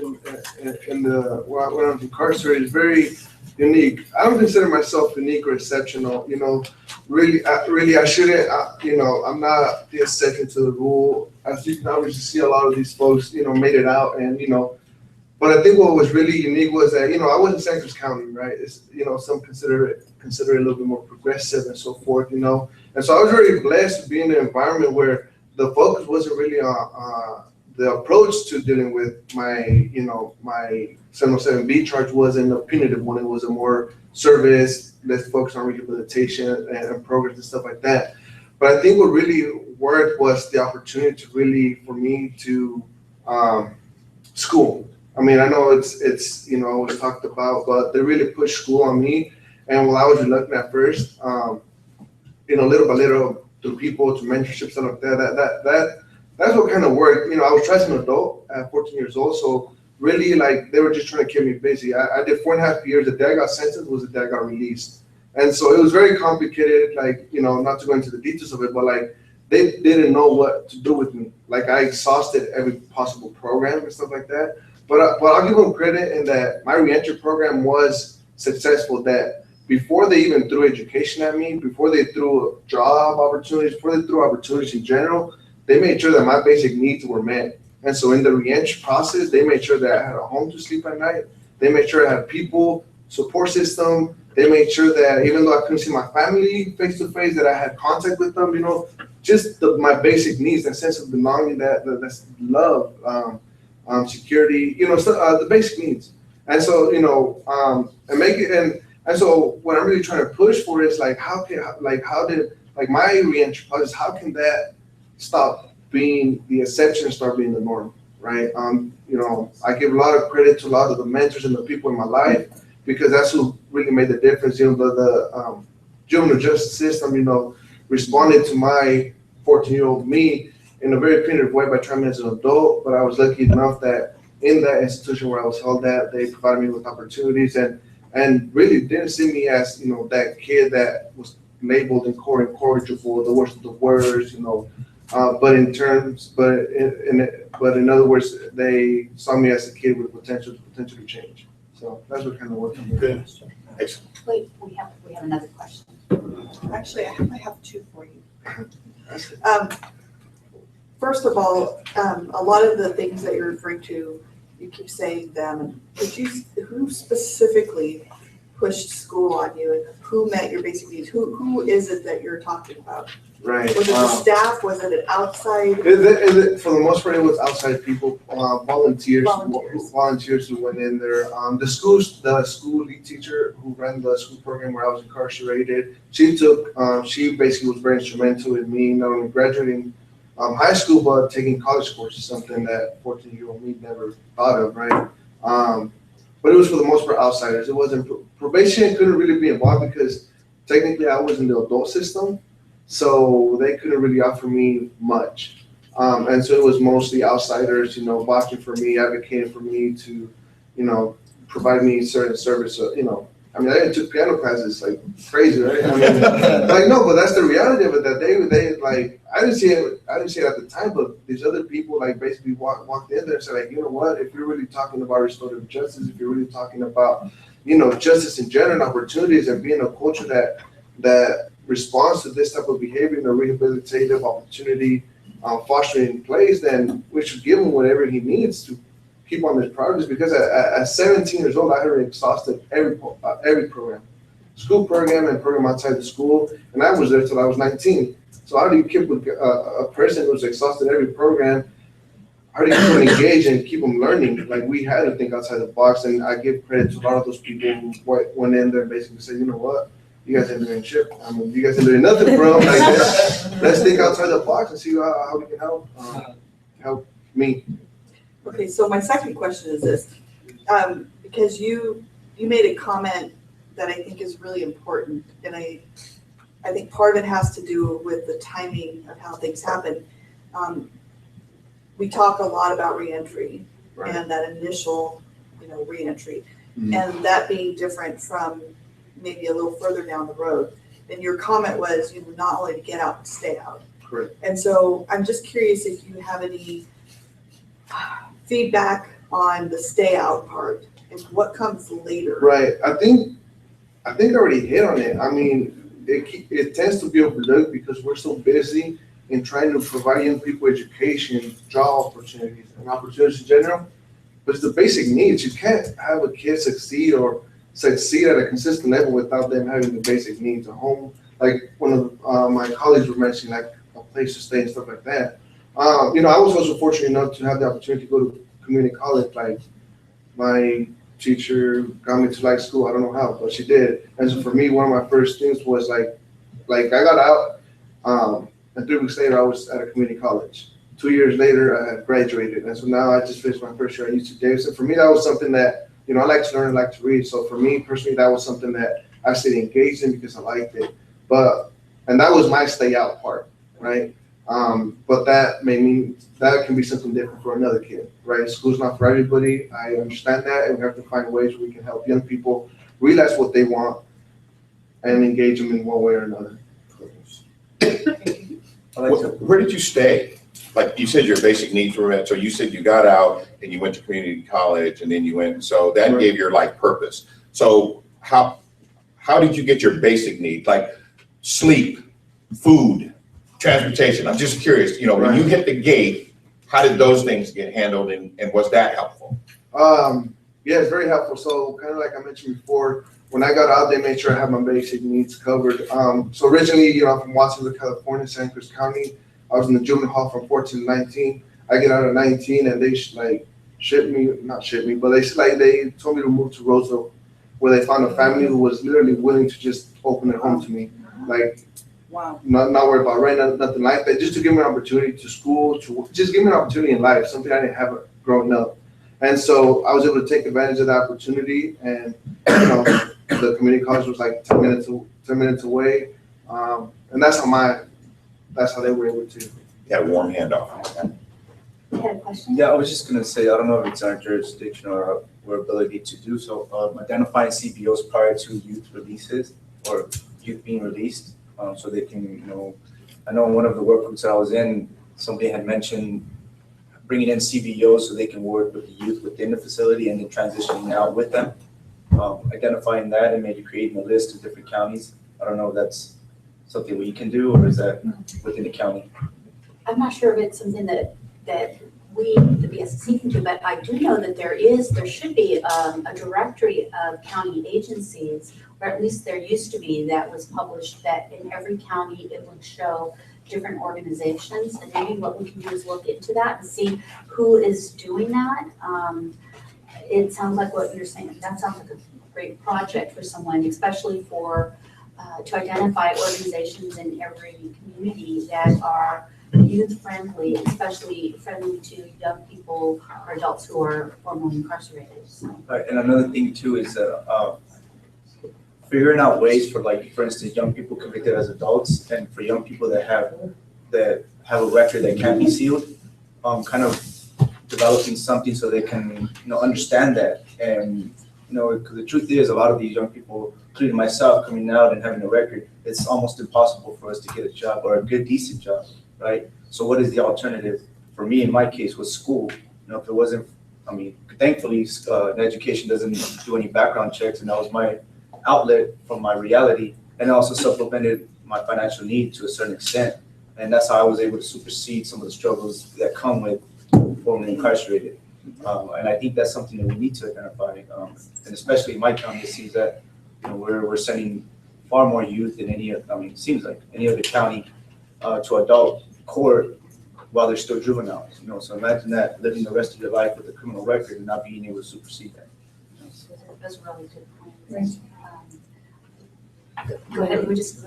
in the when I was incarcerated is very unique. I don't consider myself unique or exceptional. You know, really, I shouldn't. You know, I'm not the exception to the rule. As you can obviously see, a lot of these folks, you know, made it out, and you know. But I think what was really unique was that, you know, I was in Sacramento County, right? It's, you know, some consider it a little bit more progressive and so forth, you know. And so I was very blessed to be in an environment where the focus wasn't really on the approach to dealing with my, you know, my 707B charge wasn't a punitive one. It was a more service, let's focus on rehabilitation and programs and stuff like that. But I think what really worked was the opportunity to really, for me to school. I mean, I know it's always talked about, but they really pushed school on me. And while I was reluctant at first, little by little, through people, to mentorship, stuff like that's what kind of worked. I was trying as an adult at 14 years old, so really, like, they were just trying to keep me busy. I did 4.5 years. The day I got sentenced was the day I got released. And so it was very complicated, like, not to go into the details of it, but like, they didn't know what to do with me. Like, I exhausted every possible program and stuff like that. But I'll give them credit in that my reentry program was successful, that before they even threw education at me, before they threw job opportunities, before they threw opportunities in general, they made sure that my basic needs were met. And so in the reentry process, they made sure that I had a home to sleep at night. They made sure I had people, support system. They made sure that even though I couldn't see my family face to face, that I had contact with them, just my basic needs, that sense of belonging, that's love, security, the basic needs. And so, and so what I'm really trying to push for is like, how did my reentry process, how can that stop being the exception and start being the norm, right? I give a lot of credit to a lot of the mentors and the people in my life, because that's who really made the difference. The juvenile justice system, responded to my 14-year-old me in a very punitive way by trying me as an adult. But I was lucky enough that in that institution where I was held at, they provided me with opportunities and really didn't see me as, that kid that was labeled incorrigible, the worst of the worst, but in other words, they saw me as a kid with potential to change. So that's what kind of worked on me. Good. Excellent. Wait, we have another question. Actually, I have two for you. First of all, a lot of the things that you're referring to, you keep saying them. Who specifically pushed school on you, and who met your basic needs? Who is it that you're talking about? Right. Was it the staff? Was it an outside? For the most part, it was outside people, volunteers who went in there. The school lead teacher who ran the school program where I was incarcerated, she basically was very instrumental in me not only graduating high school, but taking college courses, something that 14-year-old me never thought of, right? But it was for the most part outsiders. It wasn't probation couldn't really be involved because technically I was in the adult system. So they couldn't really offer me much. And so it was mostly outsiders, watching for me, advocating for me to, provide me certain service. I took piano classes like crazy, right? No, but that's the reality of it, that they like, I didn't see it at the time, but these other people basically walked in there and said, you know what, if you're really talking about restorative justice, if you're really talking about, justice in general and opportunities and being a culture that responds to this type of behavior in a rehabilitative opportunity fostering in place, then we should give him whatever he needs to keep on his progress. Because at 17 years old, I had already exhausted every program, school program and program outside the school, and I was there till I was 19. So how do you keep a person who's exhausted every program? How do you keep them engaged and keep them learning? Like, we had to think outside the box, and I give credit to a lot of those people who went in there and basically said, you know what? You guys ain't doing shit. You guys ain't doing nothing, bro. Let's think outside the box and see how we can help me. Okay, so my second question is this, because you made a comment that I think is really important, and I think part of it has to do with the timing of how things happen. We talk a lot about reentry, right, and that initial, reentry, and that being different from maybe a little further down the road. And your comment was, not only to get out, but stay out. Correct. And so I'm just curious if you have any feedback on the stay out part and what comes later. Right. I think I already hit on it. I mean, it tends to be overlooked because we're so busy in trying to provide young people education, job opportunities, and opportunities in general. But it's the basic needs. You can't have a kid succeed at a consistent level without them having the basic needs, a home. Like one of my colleagues were mentioning, like a place to stay and stuff like that. I was also fortunate enough to have the opportunity to go to community college. Like, my teacher got me to school. I don't know how, but she did. And so for me, one of my first things was like I got out, and 3 weeks later I was at a community college. 2 years later, I had graduated. And so now I just finished my first year at UC Davis. And for me, that was something that, you know, I like to learn, I like to read. So for me personally, that was something that I stayed engaged in because I liked it. And that was my stay out part, right? But that may mean that can be something different for another kid, right? School's not for everybody. I understand that, and we have to find ways where we can help young people realize what they want and engage them in one way or another. Where did you stay? Like you said, your basic needs were met. So you said you got out and you went to community college, and then you went. So that gave your life purpose. So how did you get your basic needs, like sleep, food, transportation? I'm just curious. You know, when you hit the gate, how did those things get handled, and was that helpful? Yeah, it's very helpful. So kind of like I mentioned before, when I got out, they made sure I had my basic needs covered. So originally, you know, I'm from Watkins, California, San Cruz County. I was in the juvenile hall from 14 to 19. I get out at 19, and they not ship me, but they told me to move to Roseville, where they found a family who was literally willing to just open their home to me. Like, wow, not worried about rent, nothing like that. Just to give me an opportunity to school, to just give me an opportunity in life, something I didn't have growing up. And so I was able to take advantage of that opportunity, and you know, the community college was like 10 minutes away, and that's how they were able to. Yeah, warm handoff. You had a question? Yeah, I was just gonna say, I don't know if it's our jurisdiction or our ability to do so, identifying CBOs prior to youth releases or youth being released, so they can, you know, I know in one of the work groups I was in, somebody had mentioned bringing in CBOs so they can work with the youth within the facility and then transitioning out with them. Identifying that and maybe creating a list of different counties. I don't know if that's something we can do, or is that within the county? I'm not sure if it's something that we, the BSC, can do, but I do know that there should be a directory of county agencies, or at least there used to be, that was published, that in every county it would show different organizations, and maybe what we can do is look into that and see who is doing that. It sounds like what you're saying, that sounds like a great project for someone, especially for to identify organizations in every community that are youth friendly, especially friendly to young people or adults who are formerly incarcerated. So. Right, and another thing too is that figuring out ways for, like, for instance, young people convicted as adults, and for young people that have a record that can't be sealed, kind of developing something so they can, you know, understand that. And, you know, because the truth is, a lot of these young people, including myself, coming out and having a record, it's almost impossible for us to get a job or a good, decent job, right? So what is the alternative? For me, in my case, was school. You know, if it wasn't, I mean, thankfully, education doesn't do any background checks, and that was my outlet from my reality, and it also supplemented my financial need to a certain extent. And that's how I was able to supersede some of the struggles that come with formerly incarcerated. And I think that's something that we need to identify, and especially in my county, it seems that, you know, we're sending far more youth than it seems like any other county to adult court while they're still juveniles. You know, so imagine that, living the rest of your life with a criminal record and not being able to supersede that. That's a really good point. Go ahead. We just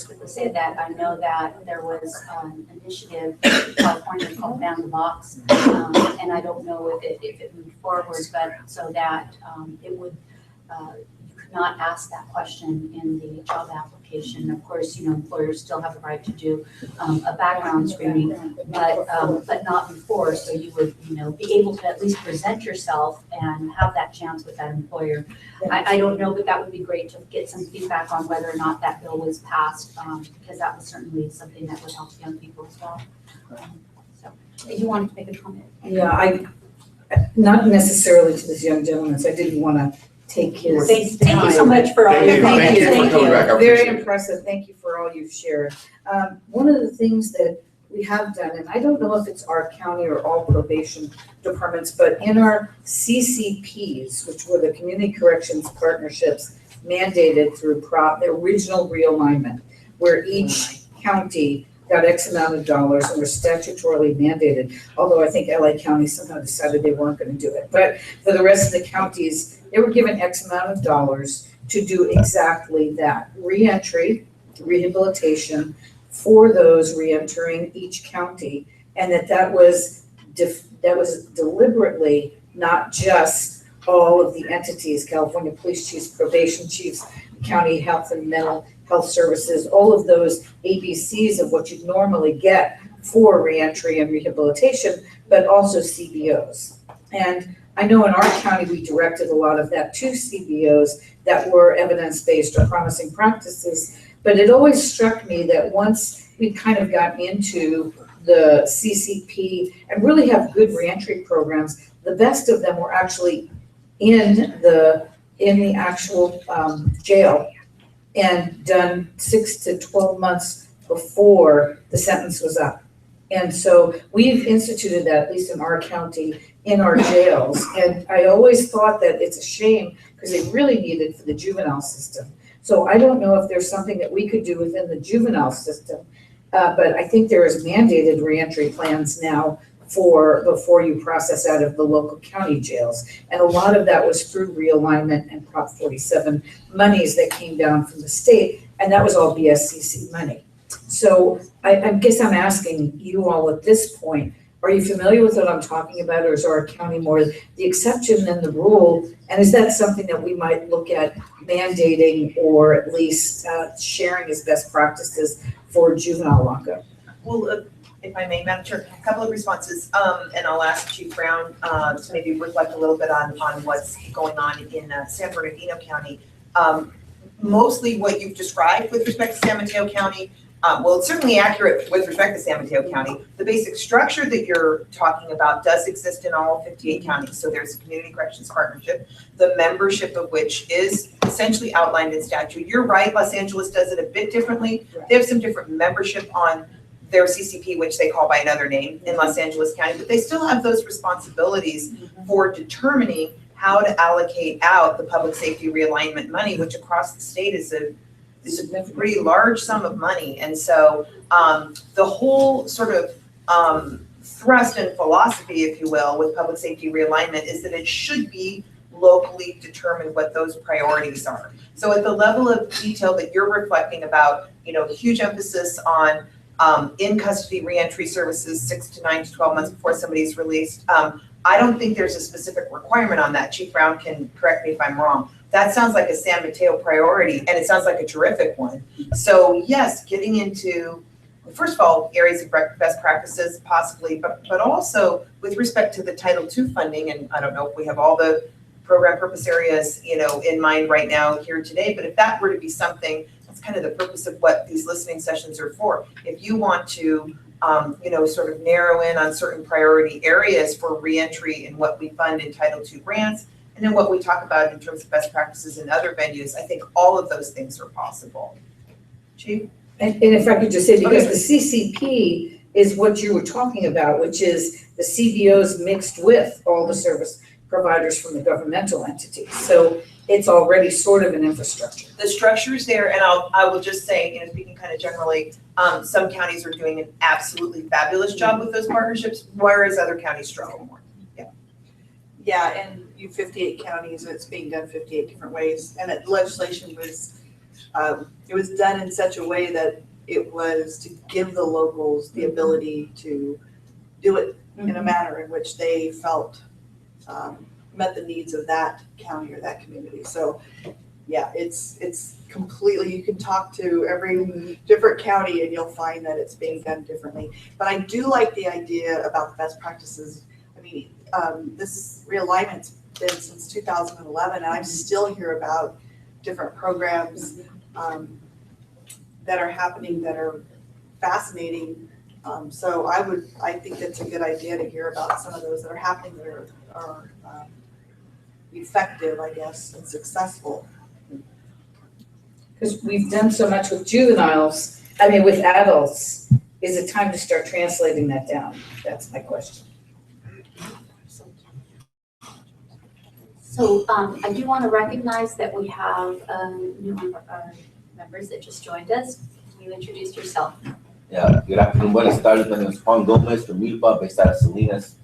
quickly say that I know that there was an initiative in California called Ban the Box, and I don't know if it moved forward, but so that it would you could not ask that question in the job application. Of course, you know, employers still have the right to do a background screening, but not before. So you would, you know, be able to at least present yourself and have that chance with that employer. I don't know, but that would be great to get some feedback on whether or not that bill was passed, because that was certainly something that would help young people as well. So, if you wanted to make a comment. Yeah, I, not necessarily to this young gentleman, so I didn't want to take his Thank you so much for all your comments. Thank you. for coming back. I Very appreciate it. impressive. Thank you for all you've shared. One of the things that we have done, and I don't know if it's our county or all probation departments, but in our CCPs, which were the Community Corrections Partnerships mandated through the original realignment, where each county got X amount of dollars and were statutorily mandated, although I think LA County somehow decided they weren't going to do it. But for the rest of the counties, they were given X amount of dollars to do exactly that: reentry, rehabilitation for those reentering each county. and that was deliberately not just all of the entities, California police chiefs, probation chiefs, county health and mental health services, all of those ABCs of what you'd normally get for reentry and rehabilitation, but also CBOs. And I know in our county, we directed a lot of that to CBOs that were evidence-based or promising practices. But it always struck me that once we kind of got into the CCP and really have good reentry programs, the best of them were actually in the actual jail and done 6 to 12 months before the sentence was up. And so we've instituted that, at least in our county, in our jails. And I always thought that it's a shame because they really need it for the juvenile system. So I don't know if there's something that we could do within the juvenile system, but I think there is mandated reentry plans now for before you process out of the local county jails. And a lot of that was through realignment and Prop 47 monies that came down from the state, and that was all BSCC money. So I guess I'm asking you all at this point, are you familiar with what I'm talking about, or is our county more the exception than the rule? And is that something that we might look at mandating or at least sharing as best practices for juvenile lockup? Well, if I may, Madam Chair, a couple of responses, and I'll ask Chief Brown to maybe reflect a little bit on what's going on in San Bernardino County. Mostly what you've described with respect to San Mateo County, well, it's certainly accurate with respect to San Mateo County. The basic structure that you're talking about does exist in all 58 counties. So there's a community corrections partnership, the membership of which is essentially outlined in statute. You're right, Los Angeles does it a bit differently. They have some different membership on their CCP, which they call by another name in Los Angeles County, but they still have those responsibilities for determining how to allocate out the public safety realignment money, which across the state is a pretty large sum of money. And so the whole sort of thrust and philosophy, if you will, with public safety realignment is that it should be locally determined what those priorities are. So at the level of detail that you're reflecting about, huge emphasis on in custody reentry services 6 to 9 to 12 months before somebody's released. I don't think there's a specific requirement on that. Chief Brown can correct me if I'm wrong. That sounds like a San Mateo priority, and it sounds like a terrific one. So yes, getting into, first of all, areas of best practices possibly, but also with respect to the Title II funding, and I don't know if we have all the program purpose areas, in mind right now here today, but if that were to be something, that's kind of the purpose of what these listening sessions are for. If you want to, sort of narrow in on certain priority areas for reentry and what we fund in Title II grants, and then what we talk about in terms of best practices in other venues, I think all of those things are possible. Chief? And if I could just say, because the CCP is what you were talking about, which is the CBOs mixed with all the service providers from the governmental entities. So it's already sort of an infrastructure. The structure is there, and I will just say, speaking kind of generally, some counties are doing an absolutely fabulous job with those partnerships, whereas other counties struggle more. Yeah, and you 58 counties, and it's being done 58 different ways. And that legislation was, it was done in such a way that it was to give the locals the ability to do it in a manner in which they felt met the needs of that county or that community. So yeah, it's completely, you can talk to every different county and you'll find that it's being done differently. But I do like the idea about the best practices. I mean, this realignment's been since 2011, and I still hear about different programs that are happening that are fascinating. So I think it's a good idea to hear about some of those that are happening that are effective, I guess, and successful. Because we've done so much with juveniles, with adults, is it time to start translating that down? That's my question. So I do want to recognize that we have new members that just joined us. Can you introduce yourself? Yeah, good afternoon. Buenas tardes. My name is Juan Gomez from Milpa, based out of Salinas.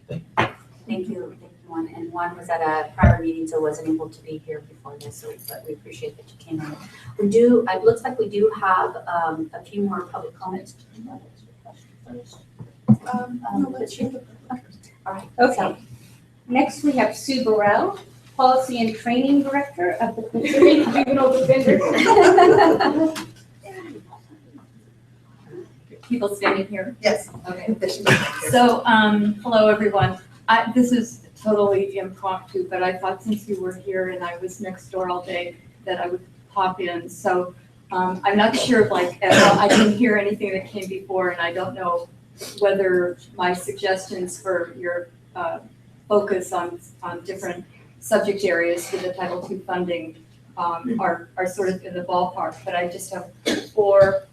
Thank you, Juan. And Juan was at a prior meeting, so wasn't able to be here before this, but we appreciate that you came in. It looks like we do have a few more public comments. Let's read it. All right. Okay. Next, we have Sue Burrell, Policy and Training Director of the Pacific Juvenile Defenders. People standing here? Yes. Okay. So, hello, everyone. This is totally impromptu, but I thought since you were here and I was next door all day, that I would pop in. So, I'm not sure, I didn't hear anything that came before, and I don't know whether my suggestions for your focus on different subject areas for the Title II funding are sort of in the ballpark, but I just have four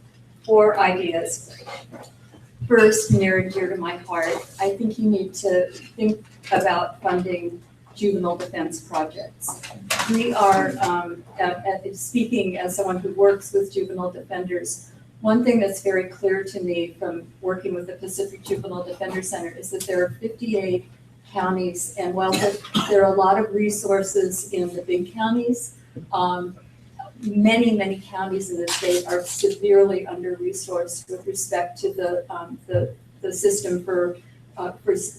ideas. First, near and dear to my heart, I think you need to think about funding juvenile defense projects. We are, speaking as someone who works with juvenile defenders, one thing that's very clear to me from working with the Pacific Juvenile Defender Center is that there are 58 counties, and while there are a lot of resources in the big counties, many counties in the state are severely under-resourced with respect to the system for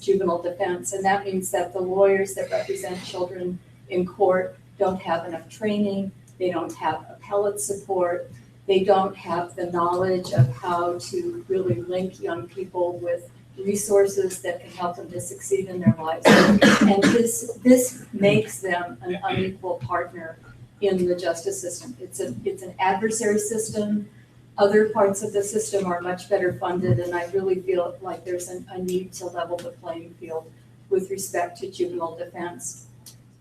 juvenile defense. And that means that the lawyers that represent children in court don't have enough training, they don't have appellate support, they don't have the knowledge of how to really link young people with resources that can help them to succeed in their lives. And this makes them an unequal partner in the justice system. It's an adversary system. Other parts of the system are much better funded, and I really feel like there's a need to level the playing field with respect to juvenile defense.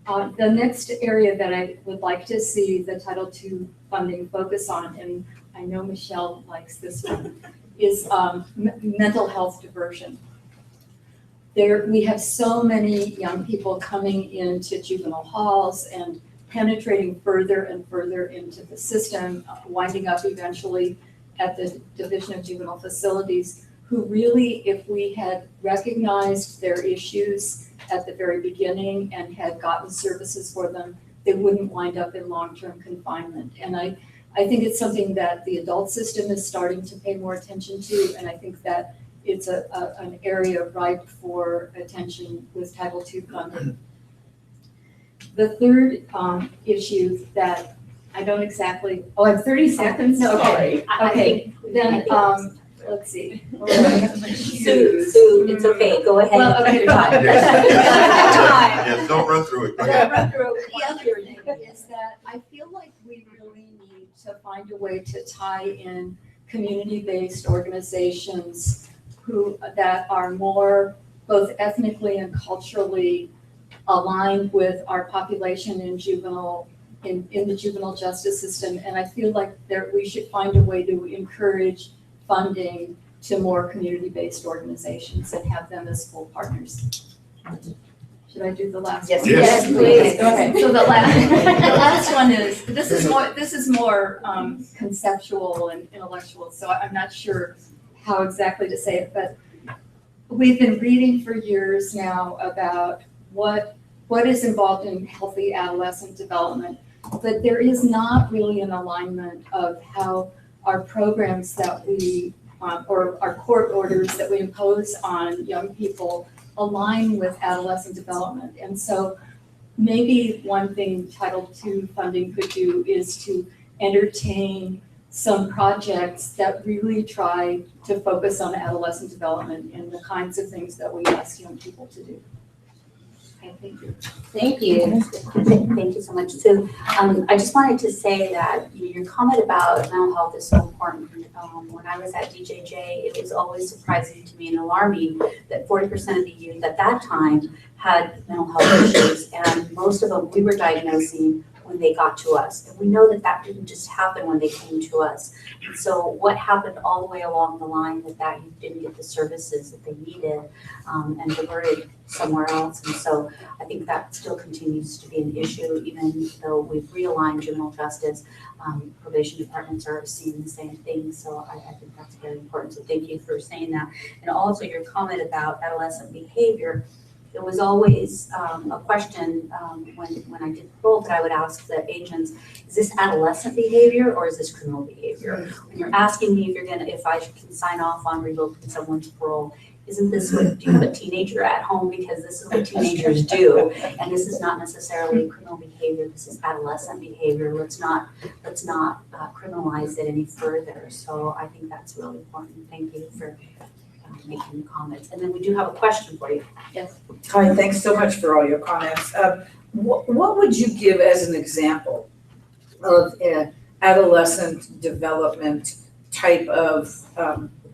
The next area that I would like to see the Title II funding focus on, and I know Michelle likes this one, is mental health diversion. We have so many young people coming into juvenile halls and penetrating further and further into the system, winding up eventually at the Division of Juvenile Facilities, who really, if we had recognized their issues at the very beginning and had gotten services for them, they wouldn't wind up in long-term confinement. And I think it's something that the adult system is starting to pay more attention to, and I think that it's an area ripe for attention with Title II funding. The third issue that I don't exactly, I have 30 seconds? No, Okay, okay. then, let's see. Sue, it's okay, go ahead. Well, okay, fine. Yeah, don't run through it. The other thing is that I feel like we really need to find a way to tie in community-based organizations that are more both ethnically and culturally aligned with our population in the juvenile justice system. And I feel like we should find a way to encourage funding to more community-based organizations and have them as full partners. Should I do the last one? Yes, please. Okay, so the last one is, this is more conceptual and intellectual, so I'm not sure how exactly to say it, but we've been reading for years now about what is involved in healthy adolescent development, but there is not really an alignment of how our programs that we, or our court orders that we impose on young people align with adolescent development. And so maybe one thing Title II funding could do is to entertain some projects that really try to focus on adolescent development and the kinds of things that we ask young people to do. Okay, thank you. Thank you. Thank you so much. So I just wanted to say that your comment about mental health is so important. When I was at DJJ, it was always surprising to me and alarming that 40% of the youth at that time had mental health issues, and most of them we were diagnosing when they got to us. And we know that that didn't just happen when they came to us. And so what happened all the way along the line that you didn't get the services that they needed and diverted somewhere else. And so I think that still continues to be an issue, even though we've realigned juvenile justice. Probation departments are seeing the same thing. So I think that's very important. So thank you for saying that. And also your comment about adolescent behavior. It was always a question when I did parole that I would ask the agents, is this adolescent behavior or is this criminal behavior? When you're asking me if I can sign off on revoking someone's parole, isn't this what, do you have a teenager at home because this is what teenagers do? And this is not necessarily criminal behavior, this is adolescent behavior. Let's not criminalize it any further. So I think that's really important. Thank you for making the comments. And then we do have a question for you. Yes. Hi, thanks so much for all your comments. What would you give as an example of an adolescent development type of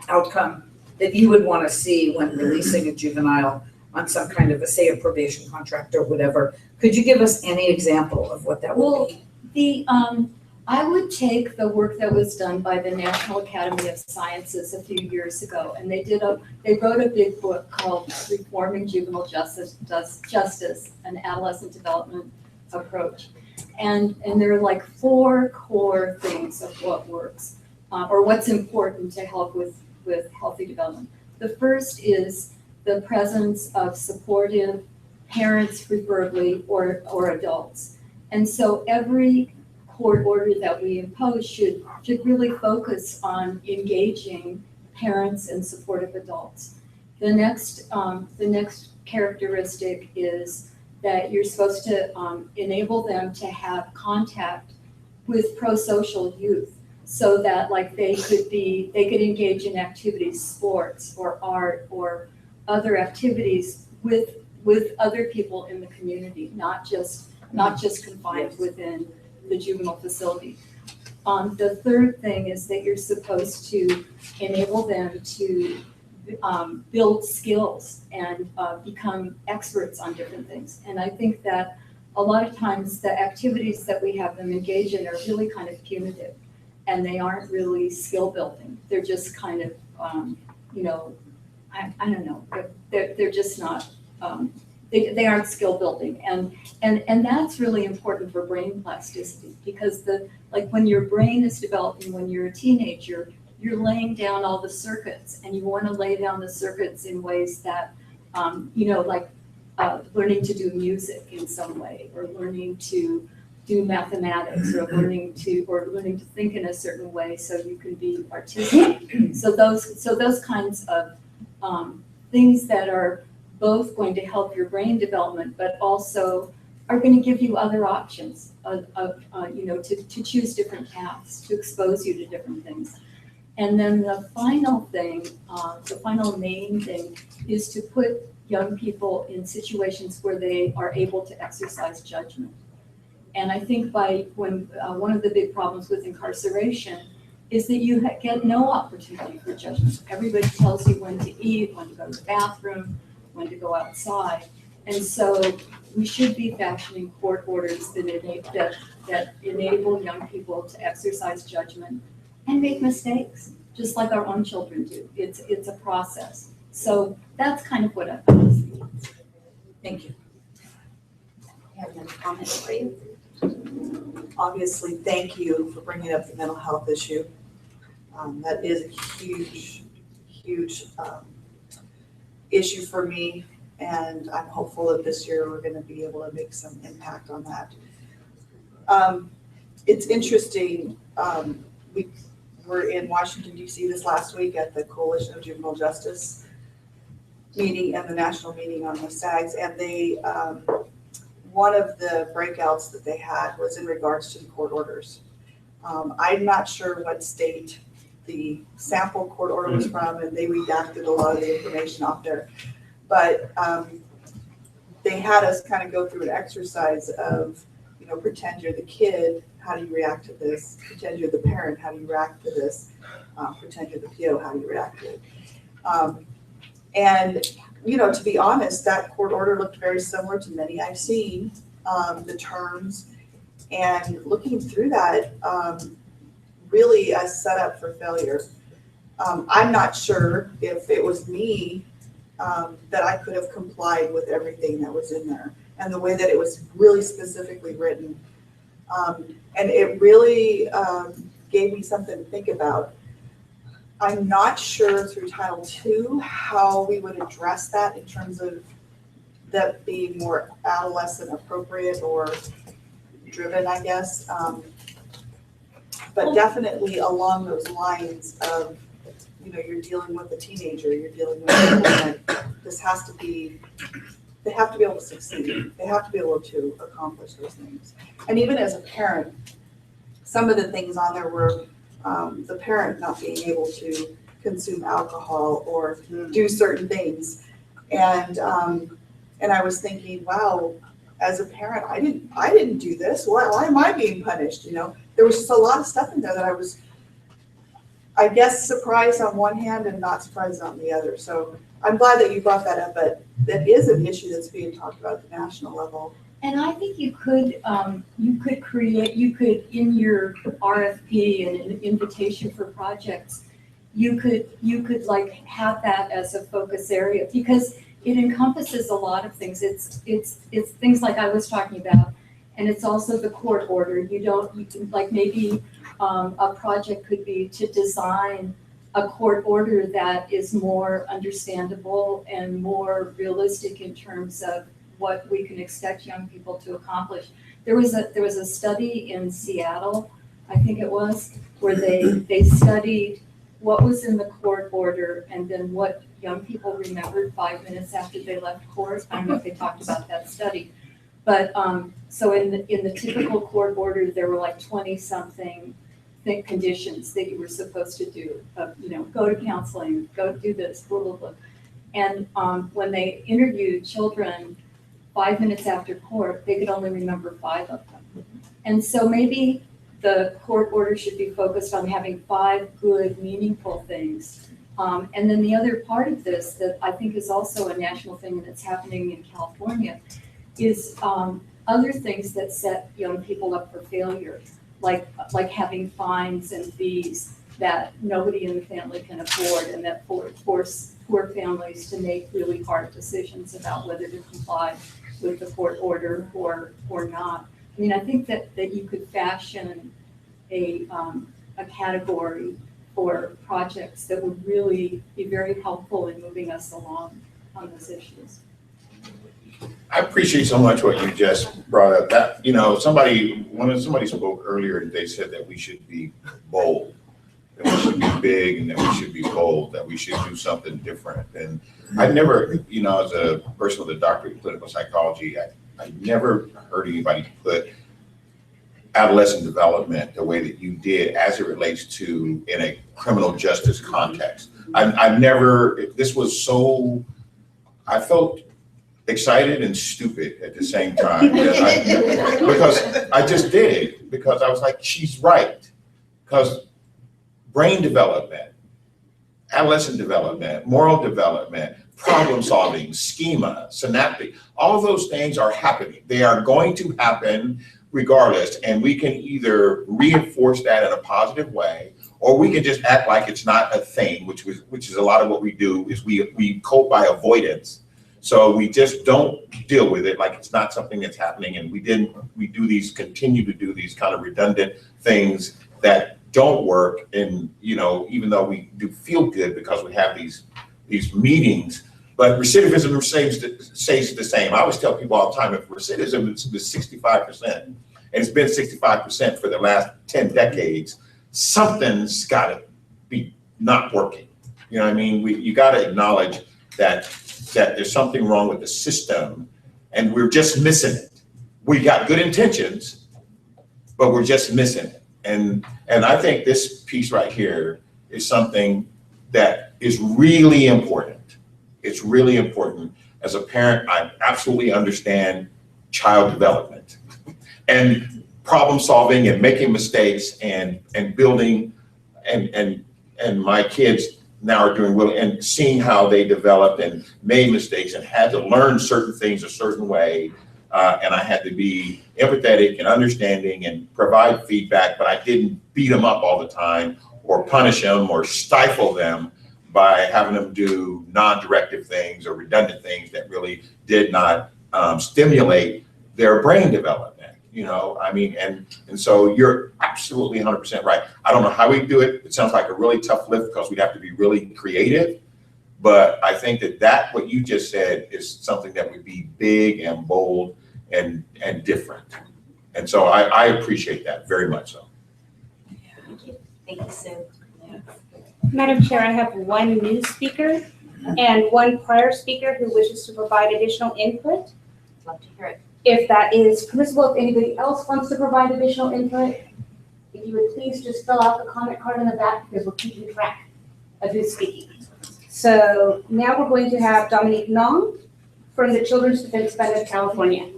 outcome that you would want to see when releasing a juvenile on some kind of say a probation contract or whatever? Could you give us any example of what that would be? I would take the work that was done by the National Academy of Sciences a few years ago, and they wrote a big book called Reforming Juvenile Justice, an Adolescent Development Approach. And there are like 4 core things of what works, or what's important to help with healthy development. The first is the presence of supportive parents, preferably, or adults. And so every court order that we impose should really focus on engaging parents and supportive adults. The next characteristic is that you're supposed to enable them to have contact with pro-social youth, so that like they could engage in activities, sports or art or other activities with other people in the community, not just confined within the juvenile facility. The third thing is that you're supposed to enable them to build skills and become experts on different things. And I think that a lot of times the activities that we have them engage in are really kind of punitive, and they aren't really skill building. They're just kind of, I don't know, they're just not, they aren't skill building. And that's really important for brain plasticity, because when your brain is developing when you're a teenager, you're laying down all the circuits, and you want to lay down the circuits in ways that, learning to do music in some way, or learning to do mathematics, or learning to think in a certain way so you can be artistic. So those kinds of things that are both going to help your brain development, but also are going to give you other options to choose different paths, to expose you to different things. And then the final thing, the final main thing, is to put young people in situations where they are able to exercise judgment. And I think one of the big problems with incarceration is that you get no opportunity for judgment. Everybody tells you when to eat, when to go to the bathroom, when to go outside. And so we should be fashioning court orders that enable young people to exercise judgment and make mistakes, just like our own children do. It's a process. So that's kind of what I see. Thank you. I have another comment for you. Obviously, thank you for bringing up the mental health issue. That is a huge issue for me, and I'm hopeful that this year we're going to be able to make some impact on that. It's interesting. We were in Washington, D.C. this last week at the Coalition of Juvenile Justice meeting and the national meeting on the SAGs, and they one of the breakouts that they had was in regards to the court orders. I'm not sure what state the sample court order was from, and they redacted a lot of the information off there. But they had us kind of go through an exercise of, pretend you're the kid, how do you react to this? Pretend you're the parent, how do you react to this? Pretend you're the PO, how do you react to it? And to be honest, that court order looked very similar to many I've seen, the terms, and looking through that, really a setup for failure. I'm not sure if it was me that I could have complied with everything that was in there and the way that it was really specifically written. And it really gave me something to think about. I'm not sure through Title II how we would address that in terms of that being more adolescent appropriate or driven, I guess. But definitely along those lines of, you know, you're dealing with a teenager, you're dealing with a woman, this has to be, they have to be able to succeed. They have to be able to accomplish those things. And even as a parent, some of the things on there were the parent not being able to consume alcohol or do certain things. And I was thinking, wow, as a parent, I didn't do this. Why am I being punished? You know, there was just a lot of stuff in there that I was, I guess, surprised on one hand and not surprised on the other. So I'm glad that you brought that up, but that is an issue that's being talked about at the national level. And I think you could in your RFP and an invitation for projects, you could like have that as a focus area, because it encompasses a lot of things. It's things like I was talking about, and it's also the court order. You can, like, maybe a project could be to design a court order that is more understandable and more realistic in terms of what we can expect young people to accomplish. There was a study in Seattle, I think it was, where they studied what was in the court order and then what young people remembered 5 minutes after they left court. I don't know if they talked about that study, but so in the typical court order, there were like 20-something conditions that you were supposed to do. You know, go to counseling, go do this, blah blah blah. And when they interviewed children 5 minutes after court, they could only remember 5 of them. And so maybe the court order should be focused on having 5 good, meaningful things. And then the other part of this that I think is also a national thing that's happening in California is other things that set young people up for failure, like having fines and fees that nobody in the family can afford, and that force poor families to make really hard decisions about whether to comply with the court order or not. I mean, I think that you could fashion a category for projects that would really be very helpful in moving us along on those issues. I appreciate so much what you just brought up. That, you know, somebody spoke earlier, they said that we should be bold, that we should be big, and that we should be bold, that we should do something different. And I never, you know, as a person with a doctorate in clinical psychology, I never heard anybody put adolescent development the way that you did as it relates to in a criminal justice context. I've never, this was so, I felt excited and stupid at the same time. Because I just did it, because I was like, she's right. Because brain development, adolescent development, moral development, problem solving, schema, synaptic, all of those things are happening. They are going to happen regardless, and we can either reinforce that in a positive way, or we can just act like it's not a thing, which is a lot of what we do, is we cope by avoidance. So we just don't deal with it like it's not something that's happening, and we continue to do these kind of redundant things that don't work. And, you know, even though we do feel good because we have these meetings, but recidivism stays the same. I always tell people all the time, if recidivism is 65%, and it's been 65% for the last 10 decades, something's got to be not working. You know what I mean? You got to acknowledge that there's something wrong with the system, and we're just missing it. We got good intentions, but we're just missing it. And I think this piece right here is something that is really important. It's really important. As a parent, I absolutely understand child development and problem solving and making mistakes and building, and my kids now are doing well, and seeing how they developed and made mistakes and had to learn certain things a certain way. And I had to be empathetic and understanding and provide feedback, but I didn't beat them up all the time or punish them or stifle them by having them do non-directive things or redundant things that really did not stimulate their brain development. You know, I mean, and so you're absolutely 100% right. I don't know how we do it. It sounds like a really tough lift because we'd have to be really creative. But I think that what you just said is something that would be big and bold and different. And so I appreciate that very much so. Thank you, Sue. Madam Chair, I have one new speaker and one prior speaker who wishes to provide additional input. Love to hear it. If that is permissible, if anybody else wants to provide additional input, if you would please just fill out the comment card in the back because we're keeping track of who's speaking. So now we're going to have Dominique Young from the Children's Defense Fund of California.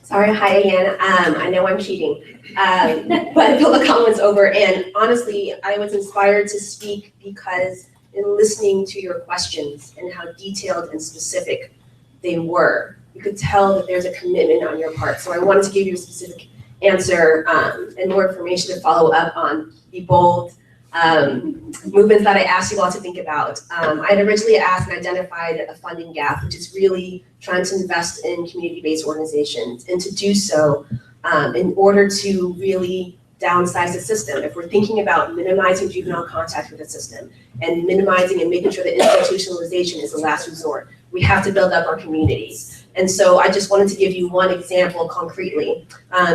Sorry, hi again. I know I'm cheating, but public comment's over. And honestly, I was inspired to speak because in listening to your questions and how detailed and specific they were, you could tell that there's a commitment on your part. So I wanted to give you a specific answer and more information to follow up on the bold movements that I asked you all to think about. I had originally asked and identified a funding gap, which is really trying to invest in community-based organizations, and to do so in order to really downsize the system. If we're thinking about minimizing juvenile contact with the system and minimizing and making sure that institutionalization is the last resort, we have to build up our communities. And so I just wanted to give you one example concretely.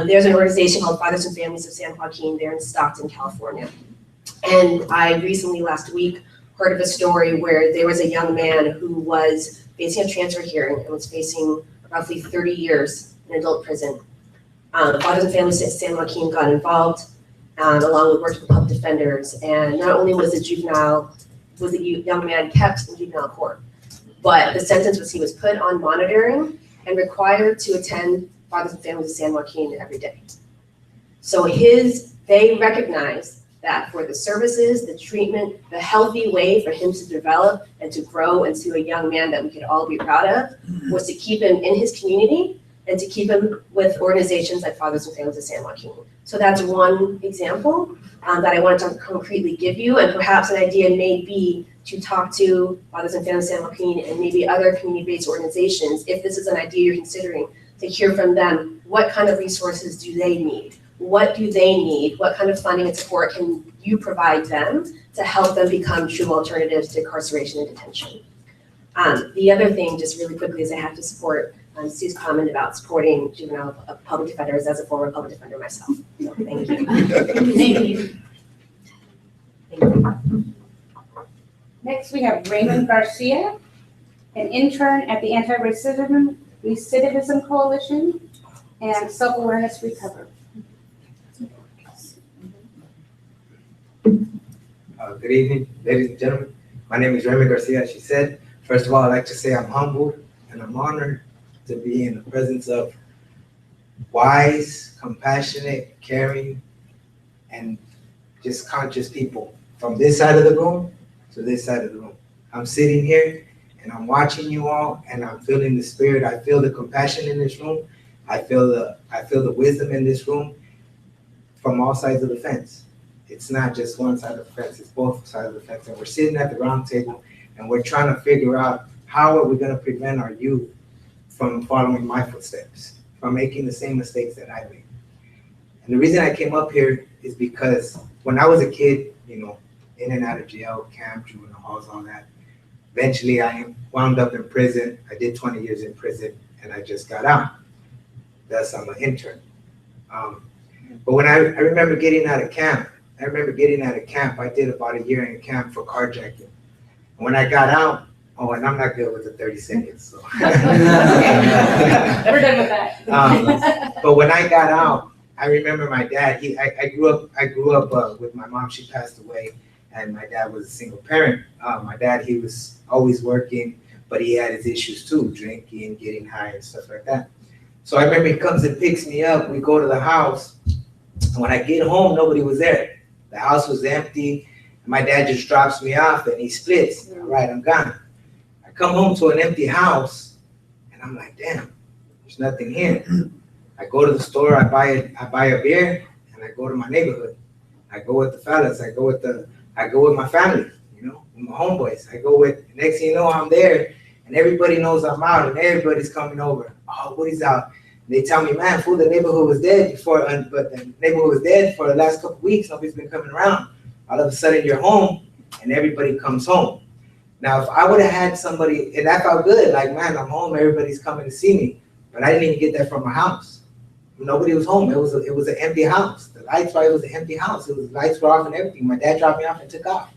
There's an organization called Fathers and Families of San Joaquin there in Stockton, California. And I recently, last week, heard of a story where there was a young man who was facing a transfer hearing and was facing roughly 30 years in adult prison. Fathers and Families of San Joaquin got involved, along with working with public defenders. And not only was the young man kept in juvenile court, but the sentence was he was put on monitoring and required to attend Fathers and Families of San Joaquin every day. So they recognized that for the services, the treatment, the healthy way for him to develop and to grow into a young man that we could all be proud of was to keep him in his community and to keep him with organizations like Fathers and Families of San Joaquin. So that's one example that I wanted to concretely give you, and perhaps an idea may be to talk to Fathers and Families of San Joaquin and maybe other community-based organizations, if this is an idea you're considering, to hear from them, what kind of resources do they need? What do they need? What kind of funding and support can you provide them to help them become true alternatives to incarceration and detention? The other thing, just really quickly, is I have to support Sue's comment about supporting juvenile public defenders as a former public defender myself. So thank you. Thank you. Next, we have Raymond Garcia, an intern at the Anti-Recidivism Coalition and Self-Awareness Recovery. Good evening, ladies and gentlemen. My name is Raymond Garcia, as she said. First of all, I'd like to say I'm humbled and I'm honored to be in the presence of wise, compassionate, caring, and just conscious people from this side of the room to this side of the room. I'm sitting here and I'm watching you all and I'm feeling the spirit. I feel the compassion in this room. I feel the wisdom in this room from all sides of the fence. It's not just one side of the fence, it's both sides of the fence. And we're sitting at the round table and we're trying to figure out how are we going to prevent our youth from following my footsteps, from making the same mistakes that I made. And the reason I came up here is because when I was a kid, in and out of jail, camp, juvenile halls, all that, eventually I wound up in prison. I did 20 years in prison and I just got out. Thus, I'm an intern. But when I remember getting out of camp, I did about a year in camp for carjacking. And when I got out, and I'm not good with the 30 seconds, so. We're done with that. But when I got out, I remember my dad, I grew up with my mom, she passed away, and my dad was a single parent. My dad, he was always working, but he had his issues too, drinking, getting high and stuff like that. So I remember he comes and picks me up, we go to the house, and when I get home, nobody was there. The house was empty, and my dad just drops me off and he splits. All right, I'm gone. I come home to an empty house, and I'm like, damn, there's nothing here. I go to the store, I buy a beer, and I go to my neighborhood. I go with the fellas, I go with my family, with my homeboys. Next thing you know, I'm there, and everybody knows I'm out, and everybody's coming over. Oh, Woody's out. They tell me, man, fool, the neighborhood was dead before, but the neighborhood was dead for the last couple of weeks. Nobody's been coming around. All of a sudden, you're home, and everybody comes home. Now, if I would have had somebody, and that felt good, like, man, I'm home, everybody's coming to see me, but I didn't even get that from my house. nobody was home. It was an empty house. The lights were, it was an empty house. Lights were off and everything. My dad dropped me off and took off.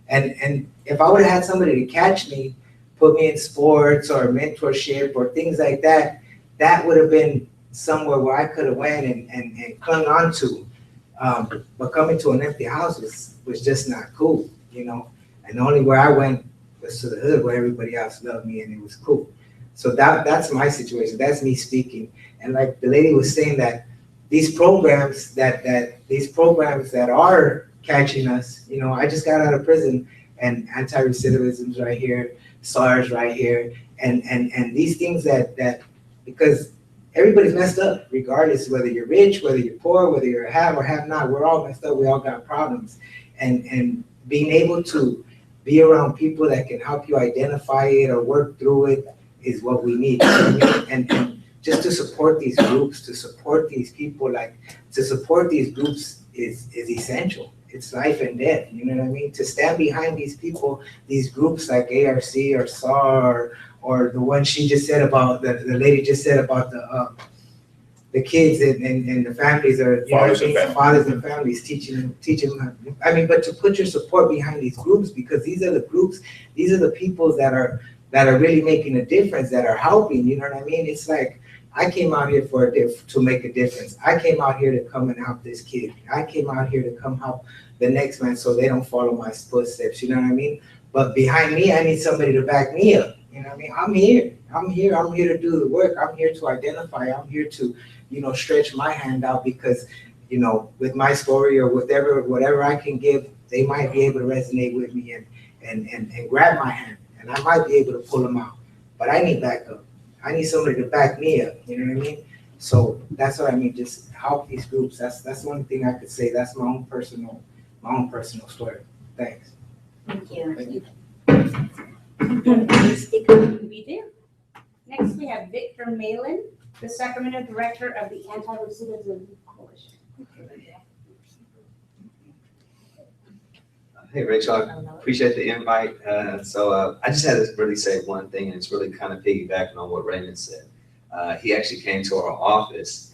And if I would have had somebody to catch me, put me in sports or mentorship or things like that, that would have been somewhere where I could have went and clung on to. But coming to an empty house was just not cool, you know? And the only where I went was to the hood where everybody else loved me and it was cool. So that's my situation. That's me speaking. And like the lady was saying, that these programs that are catching us, you know, I just got out of prison and anti-recidivism's right here, SARS right here, and these things that because everybody's messed up, regardless whether you're rich, whether you're poor, whether you're have or have not, we're all messed up, we all got problems. And being able to be around people that can help you identify it or work through it is what we need. And just to support these groups, to support these people, like to support these groups is essential. It's life and death, you know what I mean? To stand behind these people, these groups like ARC or SAR or the one she just said about, the lady just said about the kids and the families, or fathers and families teaching them. I mean, but to put your support behind these groups, because these are the groups, these are the people that are really making a difference, that are helping, you know what I mean? It's like, I came out here to make a difference. I came out here to come and help this kid. I came out here to come help the next man so they don't follow my footsteps, you know what I mean? But behind me, I need somebody to back me up, you know what I mean? I'm here to do the work. I'm here to identify. I'm here to, you know, stretch my hand out because, you know, with my story or whatever I can give, they might be able to resonate with me and grab my hand, and I might be able to pull them out. But I need backup. I need somebody to back me up, you know what I mean? So that's what I mean, just help these groups. That's the only thing I could say. That's my own personal story. Thanks. Thank you. Thank you. We do. Next, we have Victor Malin, the Sacramento Director of the Anti-Recidivism Coalition. Hey, Rachel, I appreciate the invite. I just had to really say one thing, and it's really kind of piggybacking on what Raymond said. He actually came to our office,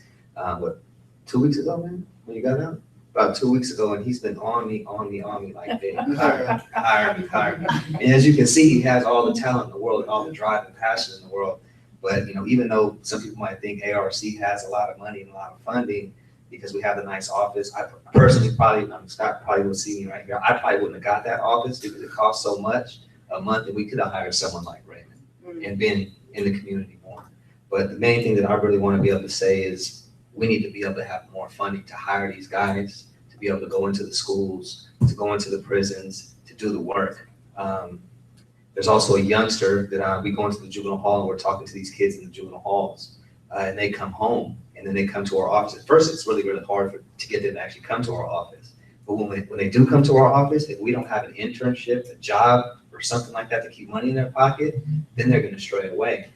2 weeks ago, man, when you got out? About 2 weeks ago, and he's been on me like they hire me. And as you can see, he has all the talent in the world, all the drive and passion in the world. But, you know, even though some people might think ARC has a lot of money and a lot of funding, because we have a nice office. I personally Scott probably would see me right here. I probably wouldn't have got that office because it costs so much a month, and we could have hired someone like Raymond and been in the community more. But the main thing that I really want to be able to say is we need to be able to have more funding to hire these guys, to be able to go into the schools, to go into the prisons, to do the work. There's also a youngster that we go into the juvenile hall and we're talking to these kids in the juvenile halls, and they come home. And then they come to our office. At first, it's really, really hard to get them to actually come to our office. But when they do come to our office, if we don't have an internship, a job, or something like that to keep money in their pocket, then they're going to stray away.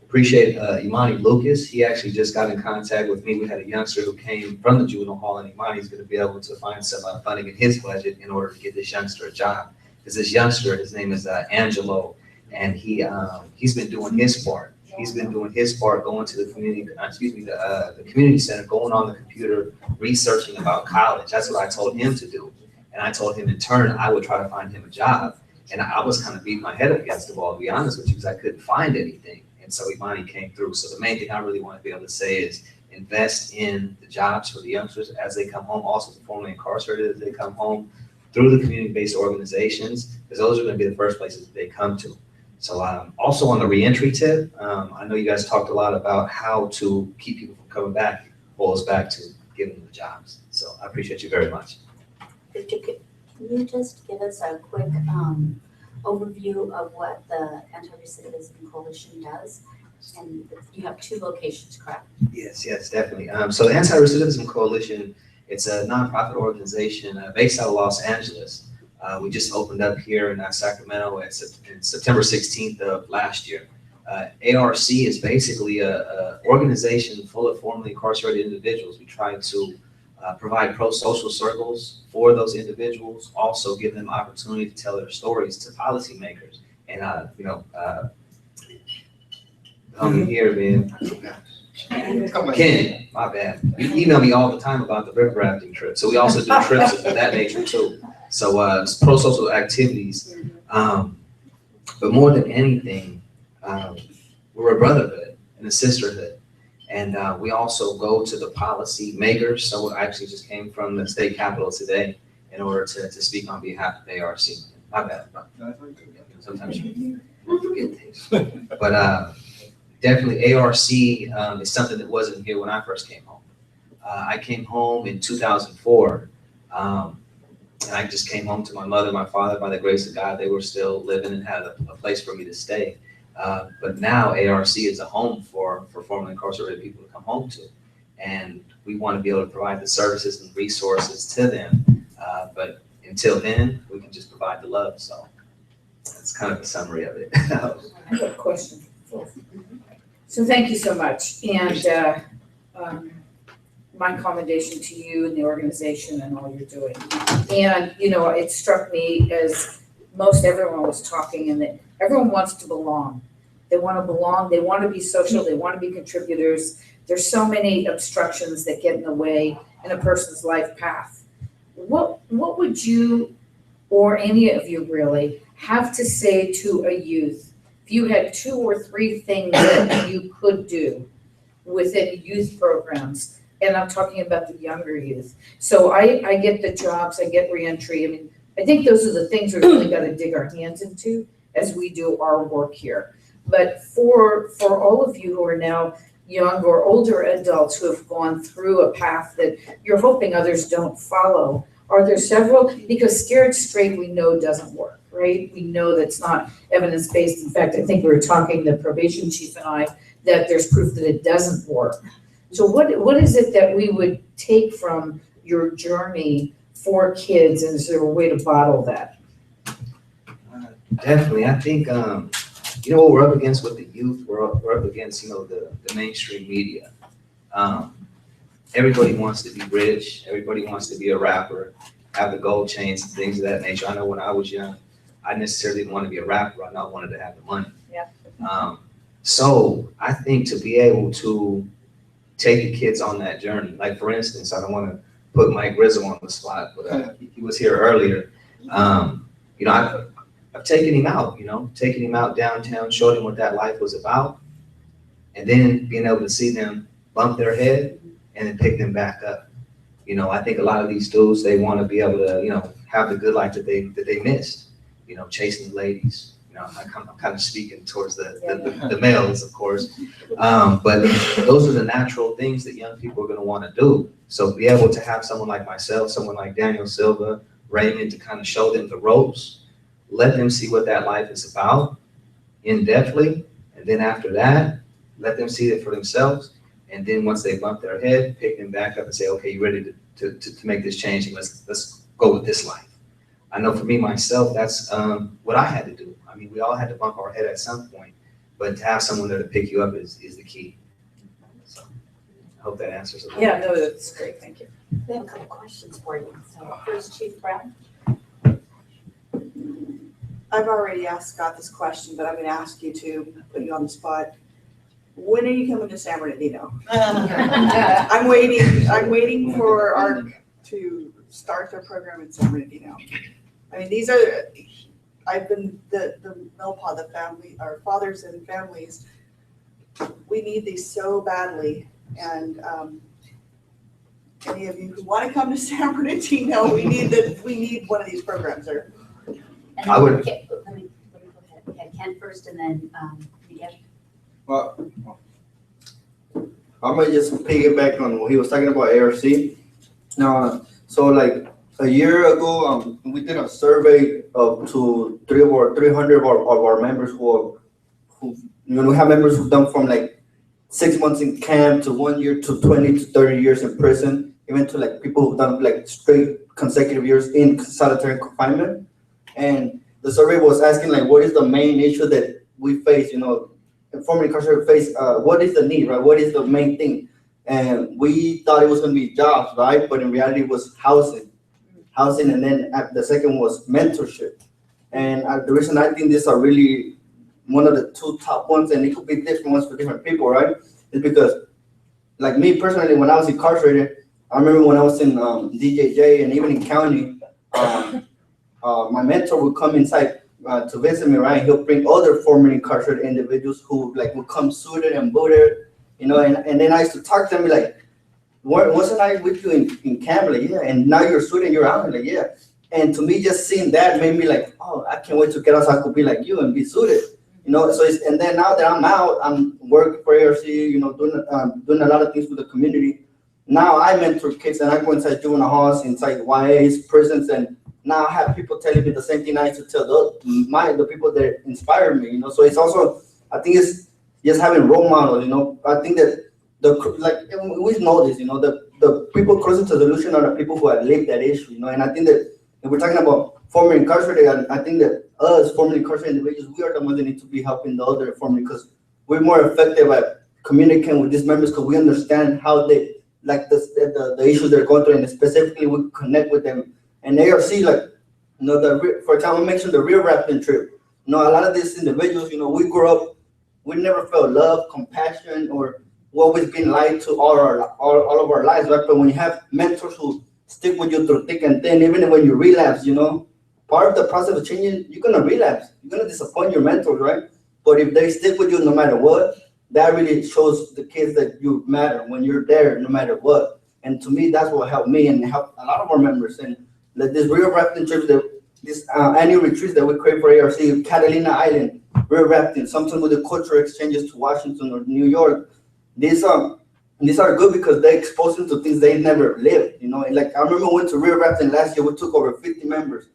Appreciate Imani Lucas. He actually just got in contact with me. We had a youngster who came from the juvenile hall, and Imani's going to be able to find some funding in his budget in order to get this youngster a job. Because this youngster, his name is Angelo, and he's been doing his part. He's been doing his part, going to the community, the community center, going on the computer, researching about college. That's what I told him to do. And I told him in turn, I would try to find him a job. And I was kind of beating my head up against the wall, to be honest with you, because I couldn't find anything. And so Imani came through. So the main thing I really want to be able to say is invest in the jobs for the youngsters as they come home, also the formerly incarcerated as they come home, through the community-based organizations, because those are going to be the first places that they come to. So also on the reentry tip, I know you guys talked a lot about how to keep people from coming back. It boils back to giving them the jobs. So I appreciate you very much. Victor, can you just give us a quick overview of what the Anti-Recidivism Coalition does? And you have 2 locations, correct? Yes, definitely. So the Anti-Recidivism Coalition, it's a nonprofit organization based out of Los Angeles. We just opened up here in Sacramento in September 16th of last year. ARC is basically a organization full of formerly incarcerated individuals. We try to provide pro-social circles for those individuals, also give them opportunity to tell their stories to policymakers. And, here, man, Ken, my bad. You email me all the time about the river rafting trip. So we also do trips of that nature too. So it's pro-social activities. But more than anything, we're a brotherhood and a sisterhood. And we also go to the policy makers. So I actually just came from the state capitol today in order to speak on behalf of ARC. My bad. Sometimes you forget things. But definitely ARC is something that wasn't here when I first came home. I came home in 2004. And I just came home to my mother, my father, by the grace of God. They were still living and had a place for me to stay. But now ARC is a home for formerly incarcerated people to come home to. And we want to be able to provide the services and resources to them. But until then, we can just provide the love. So that's kind of a summary of it. I have a question. So thank you so much. And my commendation to you and the organization and all you're doing. And, you know, it struck me as most everyone was talking and that everyone wants to belong. They want to belong, they want to be social, they want to be contributors. There's so many obstructions that get in the way in a person's life path. What would you, or any of you really, have to say to a youth if you had 2 or 3 things that you could do within youth programs? And I'm talking about the younger youth. So I get the jobs, I get reentry. I mean, I think those are the things we really got to dig our hands into as we do our work here. But for all of you who are now young or older adults who have gone through a path that you're hoping others don't follow, are there several? Because scared straight we know doesn't work, right? We know that's not evidence-based. In fact, I think we were talking, the probation chief and I, that there's proof that it doesn't work. So what is it that we would take from your journey for kids, and is there a way to bottle that? Definitely, I think, you know what we're up against with the youth, we're up against, you know, the mainstream media. Everybody wants to be rich, everybody wants to be a rapper, have the gold chains, things of that nature. I know when I was young, I necessarily didn't want to be a rapper, I wanted to have the money. Yeah. So I think to be able to take the kids on that journey, like for instance, I don't want to put Mike Rizzo on the spot, but he was here earlier. You know, I've taken him out, you know, taking him out downtown, showed him what that life was about, and then being able to see them bump their head and then pick them back up. You know, I think a lot of these dudes, they want to be able to, you know, have the good life that they missed, you know, chasing the ladies. You know, I'm kind of speaking towards the males, of course. But those are the natural things that young people are going to want to do. So be able to have someone like myself, someone like Daniel Silva, Raymond, to kind of show them the ropes, let them see what that life is about in-depthly. And then after that, let them see it for themselves. And then once they bump their head, pick them back up and say, okay, you ready to make this change, and let's go with this life. I know for me, myself, that's what I had to do. I mean, we all had to bump our head at some point, but to have someone there to pick you up is the key. So I hope that answers it. Yeah, no, that's great, thank you. We have a couple questions for you. So first, Chief Brown. I've already asked Scott this question, but I'm going to ask you to put you on the spot. When are you coming to San Bernardino? I'm waiting for ARC to start their program in San Bernardino. I mean, these are, I've been, the Milpa, the family, our fathers and families, we need these so badly. And any of you who want to come to San Bernardino, we need one of these programs there. And I would. Let me go ahead. We had Ken first and then Miguel. Well, I might just piggyback on what he was talking about ARC. Now, so like a year ago, we did a survey to 300 of our members who you know, we have members who've done from like 6 months in camp to 1 year to 20 to 30 years in prison, even to like people who've done like straight consecutive years in solitary confinement. And the survey was asking like, what is the main issue that we face, you know, formerly incarcerated face, what is the need, right? What is the main thing? And we thought it was going to be jobs, right? But in reality, it was housing, and then the second was mentorship. And the reason I think these are really one of the 2 top ones, and it could be different ones for different people, right? Is because like me personally, when I was incarcerated, I remember when I was in DJJ and even in county, my mentor would come inside to visit me, right? He'll bring other formerly incarcerated individuals who like would come suited and booted, you know, and then I used to talk to them like, wasn't I with you in camp? Like, yeah, and now you're suited, you're out. Like, yeah. And to me, just seeing that made me like, oh, I can't wait to get out so I could be like you and be suited, you know. So and then now that I'm out, I'm working for ARC, you know, doing a lot of things with the community. Now I mentor kids and I go inside juvenile halls, inside YAs, prisons, and now I have people telling me the same thing I used to tell the people that inspire me, you know. So it's also, I think it's just having role models, you know. I think that we know this, you know, the people closest to the solution are the people who have lived that issue, you know. And I think that if we're talking about formerly incarcerated, I think that us formerly incarcerated individuals, we are the ones that need to be helping the other formerly, because we're more effective at communicating with these members because we understand how they like the issues they're going through, and specifically we connect with them. And ARC, like, you know, for example, I mentioned the rear rafting trip. You know, a lot of these individuals, you know, we grew up, we never felt love, compassion, or we've always been lied to all of our lives, right? But when you have mentors who stick with you through thick and thin, even when you relapse, you know, part of the process of changing, you're gonna relapse, you're gonna disappoint your mentors, right? But if they stick with you no matter what, that really shows the kids that you matter when you're there, no matter what. And to me, that's what helped me and helped a lot of our members. And like this real rafting trips, this annual retreats that we create for ARC, Catalina Island, real rafting, sometimes with the cultural exchanges to Washington or New York. These are good because they expose them to things they never lived, you know. Like I remember we went to real rafting last year, we took over 50 members.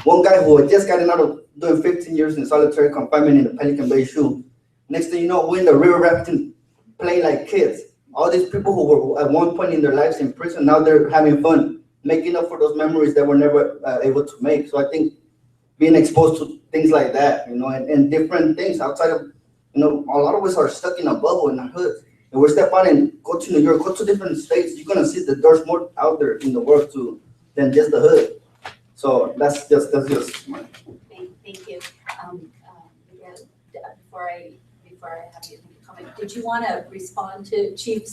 One guy who had just gotten out of doing 15 years in solitary confinement in the Pelican Bay Shoe. Next thing you know, we're in the real rafting playing like kids. All these people who were at one point in their lives in prison, now they're having fun, making up for those memories that were never able to make. So I think being exposed to things like that, you know, and different things outside of, you know, a lot of us are stuck in a bubble in the hood. If we step out and go to New York, go to different states, you're gonna see that there's more out there in the world than just the hood. So that's just my. Thank you. Before I have you comment, did you want to respond to Chief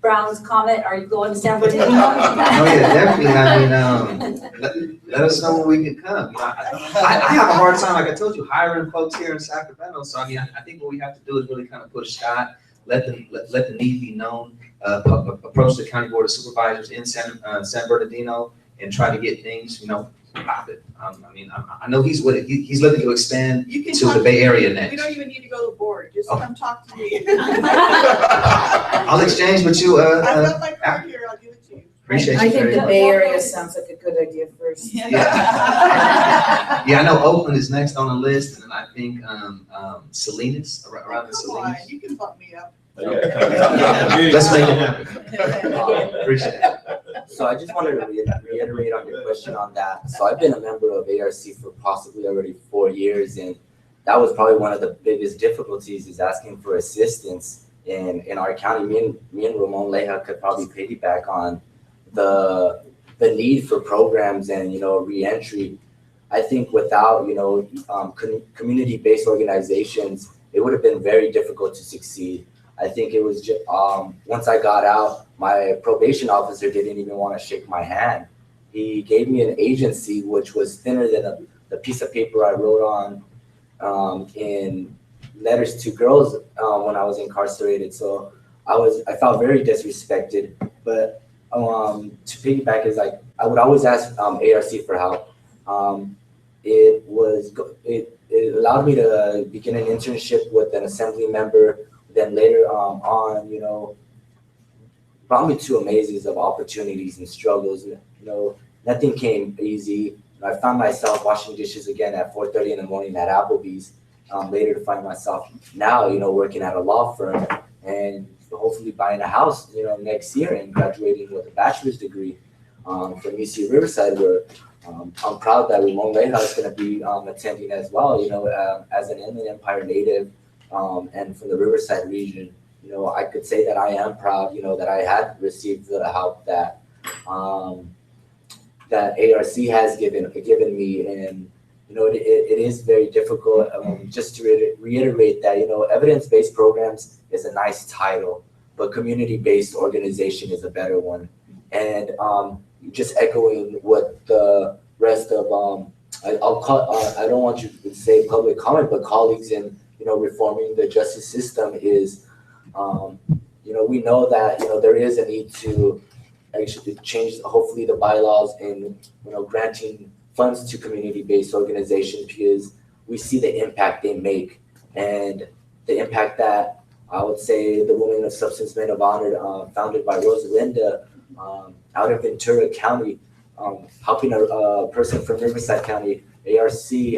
Brown's comment? Are you going to San Bernardino? Oh yeah, definitely. I mean, let us know when we can come. You know, I have a hard time, like I told you, hiring folks here in Sacramento. So I mean, I think what we have to do is really kind of push Scott. Let the need be known. Approach the county board of supervisors in San Bernardino and try to get things, you know, profit. I mean, I know he's looking to expand to the Bay Area next. You don't even need to go to the board. Just come talk to me. I'll exchange with you. I've got my card here. I'll give it to you. Appreciate you. I think very the much. Bay Area sounds like a good idea first. Yeah, I know Oakland is next on the list, and then I think Salinas, around the Salinas. You can bump me up. Let's make it happen. Appreciate it. So I just wanted to reiterate on your question on that. So I've been a member of ARC for possibly already 4 years, and that was probably one of the biggest difficulties is asking for assistance in our county. Me and Ramon Leja could probably piggyback on the need for programs and, you know, reentry. I think without, you know, community-based organizations, it would have been very difficult to succeed. I think it was just, once I got out, my probation officer didn't even want to shake my hand. He gave me an agency which was thinner than the piece of paper I wrote on in letters to girls when I was incarcerated. So I felt very disrespected. But to piggyback is like I would always ask ARC for help. It allowed me to begin an internship with an assembly member. Then later on, you know, brought me to a mazes of opportunities and struggles. You know, nothing came easy. I found myself washing dishes again at 4:30 in the morning at Applebee's. Later to find myself now, you know, working at a law firm and hopefully buying a house, you know, next year and graduating with a bachelor's degree from UC Riverside, where I'm proud that Ramon Leja is going to be attending as well, you know, as an Inland Empire native and from the Riverside region. You know, I could say that I am proud, you know, that I had received the help that that ARC has given me. And, you know, it is very difficult. Just to reiterate that, you know, evidence-based programs is a nice title, but community-based organization is a better one. And just echoing what the rest of I don't want you to say public comment, but colleagues in reforming the justice system is we know that there is a need to actually change hopefully the bylaws and granting funds to community-based organizations, because we see the impact they make and the impact that I would say the Women of Substance Men of Honor, founded by Rosalinda, out in Ventura County, helping a person from Riverside County, ARC,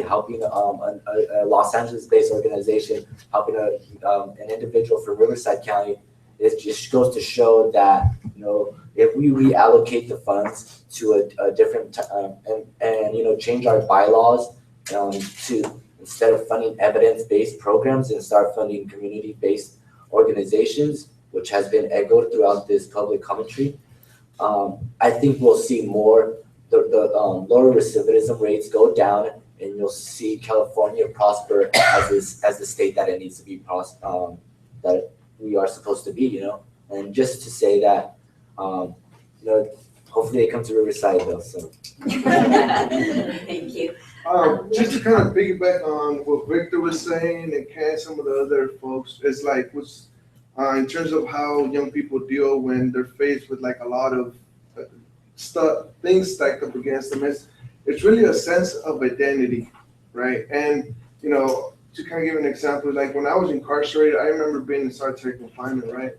helping a Los Angeles-based organization, helping an individual from Riverside County. It just goes to show that if we reallocate the funds to a different and change our bylaws to instead of funding evidence-based programs and start funding community-based organizations, which has been echoed throughout this public commentary, I think we'll see more the lower recidivism rates go down, and you'll see California prosper as the state that it needs to be that we are supposed to be, And just to say that, hopefully they come to Riverside though. So. Thank you. Just to kind of piggyback on what Victor was saying and Ken, some of the other folks, it's like in terms of how young people deal when they're faced with like a lot of things stacked up against them. It's really a sense of identity, right? And to kind of give an example, like when I was incarcerated, I remember being in solitary confinement, right?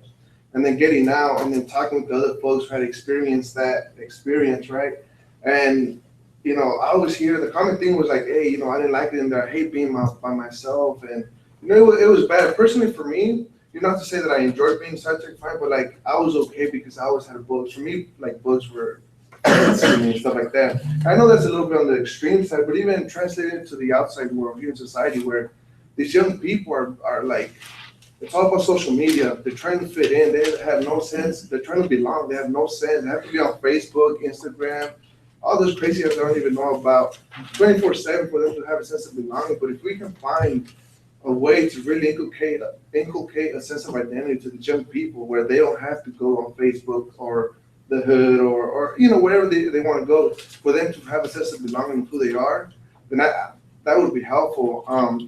And then getting out and then talking with the other folks who had experienced that experience, right? And I was here. The common thing was like, hey, I didn't like it in there. I hate being by myself, and it was bad. Personally, for me, not to say that I enjoyed being solitary confined, but like I was okay because I always had books. For me, like books were and stuff like that. I know that's a little bit on the extreme side, but even translated to the outside world here in society, where these young people are like, it's all about social media. They're trying to fit in. They have no sense. They're trying to belong. They have no sense. They have to be on Facebook, Instagram, all those crazy apps I don't even know about, 24/7 for them to have a sense of belonging. But if we can find a way to really inculcate a sense of identity to the young people, where they don't have to go on Facebook or the hood or wherever they want to go, for them to have a sense of belonging who they are, then that would be helpful.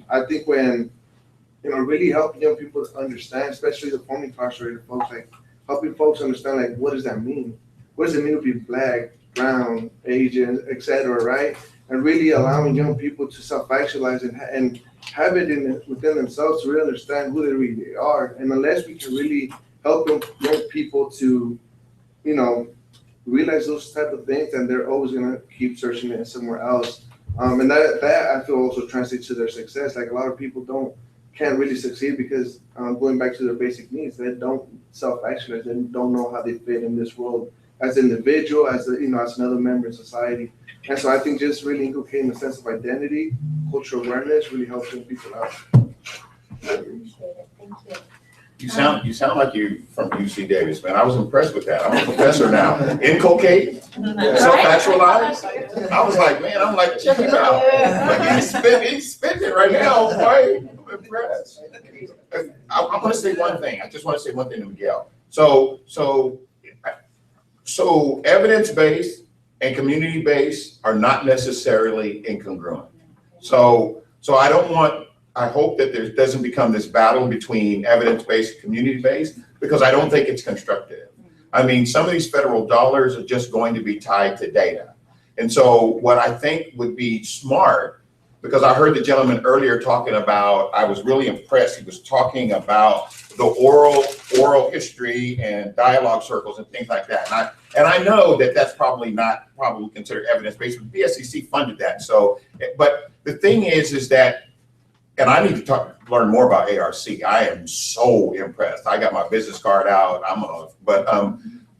I think when really helping young people understand, especially the formerly incarcerated folks, like helping folks understand like what does that mean? What does it mean to be black, brown, Asian, etc., right? And really allowing young people to self-actualize and have it within themselves to really understand who they really are. And unless we can really help young people to, realize those type of things, and they're always gonna keep searching it somewhere else. And that I feel also translates to their success. Like a lot of people can't really succeed because going back to their basic needs, they don't self-actualize, they don't know how they fit in this world as an individual, as another member in society. And so I think just really inculcating a sense of identity, cultural awareness really helps young people out. Appreciate it. Thank you. You sound like you from UC Davis, man. I was impressed with that. I'm a professor now. Inculcate, self-actualize. I was like, man, I'm like, check it out. Like he's spitting it right now, right? I'm impressed. I want to say one thing. I just want to say one thing to Miguel. So evidence-based and community-based are not necessarily incongruent. So I hope that there doesn't become this battle between evidence-based and community-based, because I don't think it's constructive. I mean, some of these federal dollars are just going to be tied to data. And so what I think would be smart, because I heard the gentleman earlier talking about, I was really impressed. He was talking about the oral history and dialogue circles and things like that. And I know that that's probably considered evidence-based, but BSCC funded that. So, but the thing is that, and I need to learn more about ARC. I am so impressed. I got my business card out.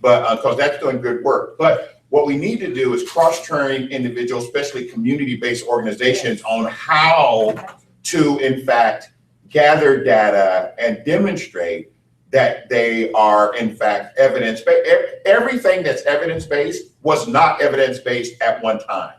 Because that's doing good work. But what we need to do is cross-train individuals, especially community-based organizations, on how to, in fact, gather data and demonstrate that they are, in fact, evidence-based. Everything that's evidence-based was not evidence-based at one time.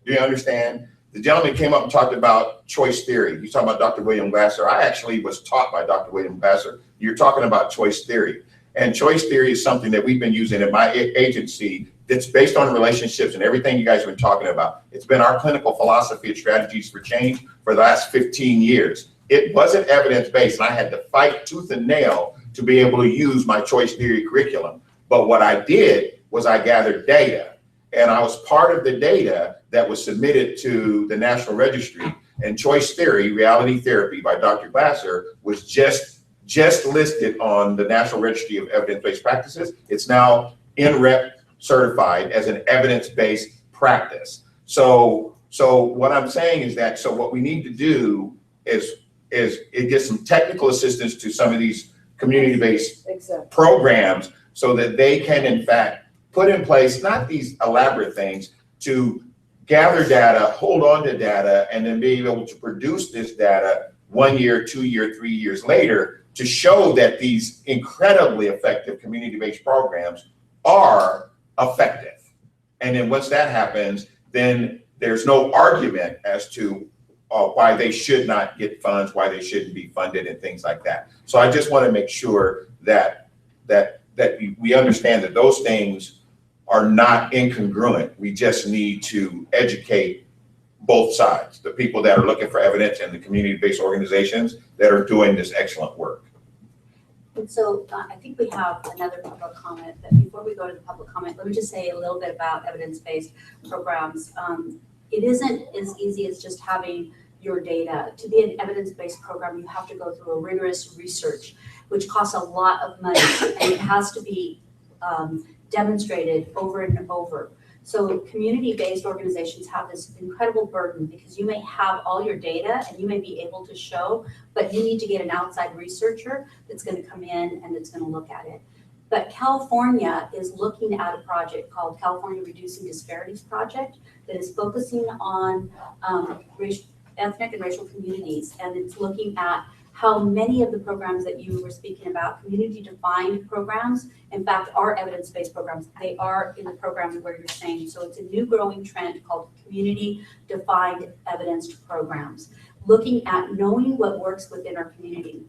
Do you understand? The gentleman came up and talked about choice theory. He's talking about Dr. William Glasser. I actually was taught by Dr. William Glasser. You're talking about choice theory. And choice theory is something that we've been using at my agency that's based on relationships and everything you guys have been talking about. It's been our clinical philosophy of strategies for change for the last 15 years. It wasn't evidence-based, and I had to fight tooth and nail to be able to use my choice theory curriculum. But what I did was I gathered data, and I was part of the data that was submitted to the National Registry. And choice theory, reality therapy by Dr. Glasser, was just listed on the National Registry of Evidence-Based Practices. It's now NREP certified as an evidence-based practice. So what I'm saying is that, so what we need to do is get some technical assistance to some of these community-based programs so that they can in fact put in place, not these elaborate things, to gather data, hold on to data, and then be able to produce this data 1 year, 2 year, 3 years later to show that these incredibly effective community-based programs are effective. And then once that happens, then there's no argument as to why they should not get funds, why they shouldn't be funded, and things like that. So I just want to make sure that we understand that those things are not incongruent. We just need to educate both sides, the people that are looking for evidence and the community-based organizations that are doing this excellent work. And so I think we have another public comment, but before we go to the public comment, let me just say a little bit about evidence-based programs. It isn't as easy as just having your data. To be an evidence-based program, you have to go through a rigorous research, which costs a lot of money, and it has to be demonstrated over and over. So community-based organizations have this incredible burden because you may have all your data and you may be able to show, but you need to get an outside researcher that's going to come in and that's going to look at it. But California is looking at a project called California Reducing Disparities Project that is focusing on ethnic and racial communities, and it's looking at how many of the programs that you were speaking about, community-defined programs, in fact, are evidence-based programs. They are in the programs where you're saying. So it's a new growing trend called community-defined evidenced programs, looking at knowing what works within our community.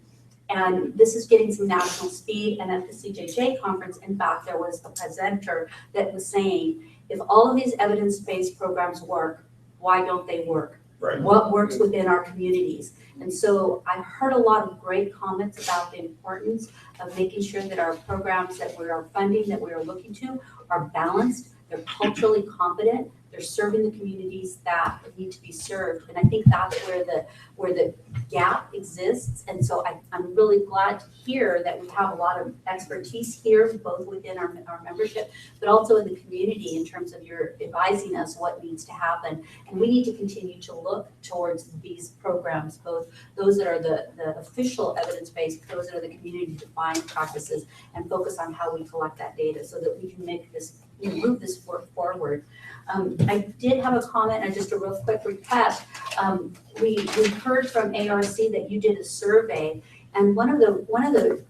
And this is getting some national speed. And at the CJJ conference, in fact, there was a presenter that was saying, if all of these evidence-based programs work, why don't they work? Right. What works within our communities? And so I heard a lot of great comments about the importance of making sure that our programs that we are funding, that we are looking to, are balanced, they're culturally competent, they're serving the communities that need to be served. And I think that's where the gap exists. And so I'm really glad to hear that we have a lot of expertise here, both within our membership, but also in the community in terms of your advising us what needs to happen. And we need to continue to look towards these programs, both those that are the official evidence-based, those that are the community-defined practices, and focus on how we collect that data so that we can make this, move this work forward. I did have a comment and just a real quick request. We heard from ARC that you did a survey, and one of the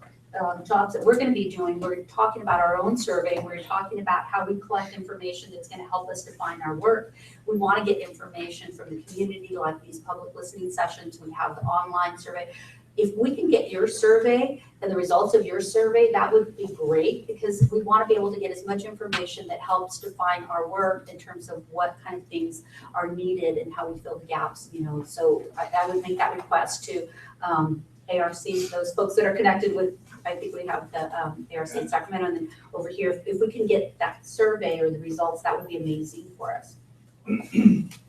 jobs that we're going to be doing, we're talking about our own survey. We're talking about how we collect information that's going to help us define our work. We want to get information from the community, like these public listening sessions. We have the online survey. If we can get your survey and the results of your survey, that would be great, because we want to be able to get as much information that helps define our work in terms of what kind of things are needed and how we fill the gaps, you know. So I would make that request to ARC, those folks that are connected with, I think we have the ARC in Sacramento, and then over here, if we can get that survey or the results, that would be amazing for us.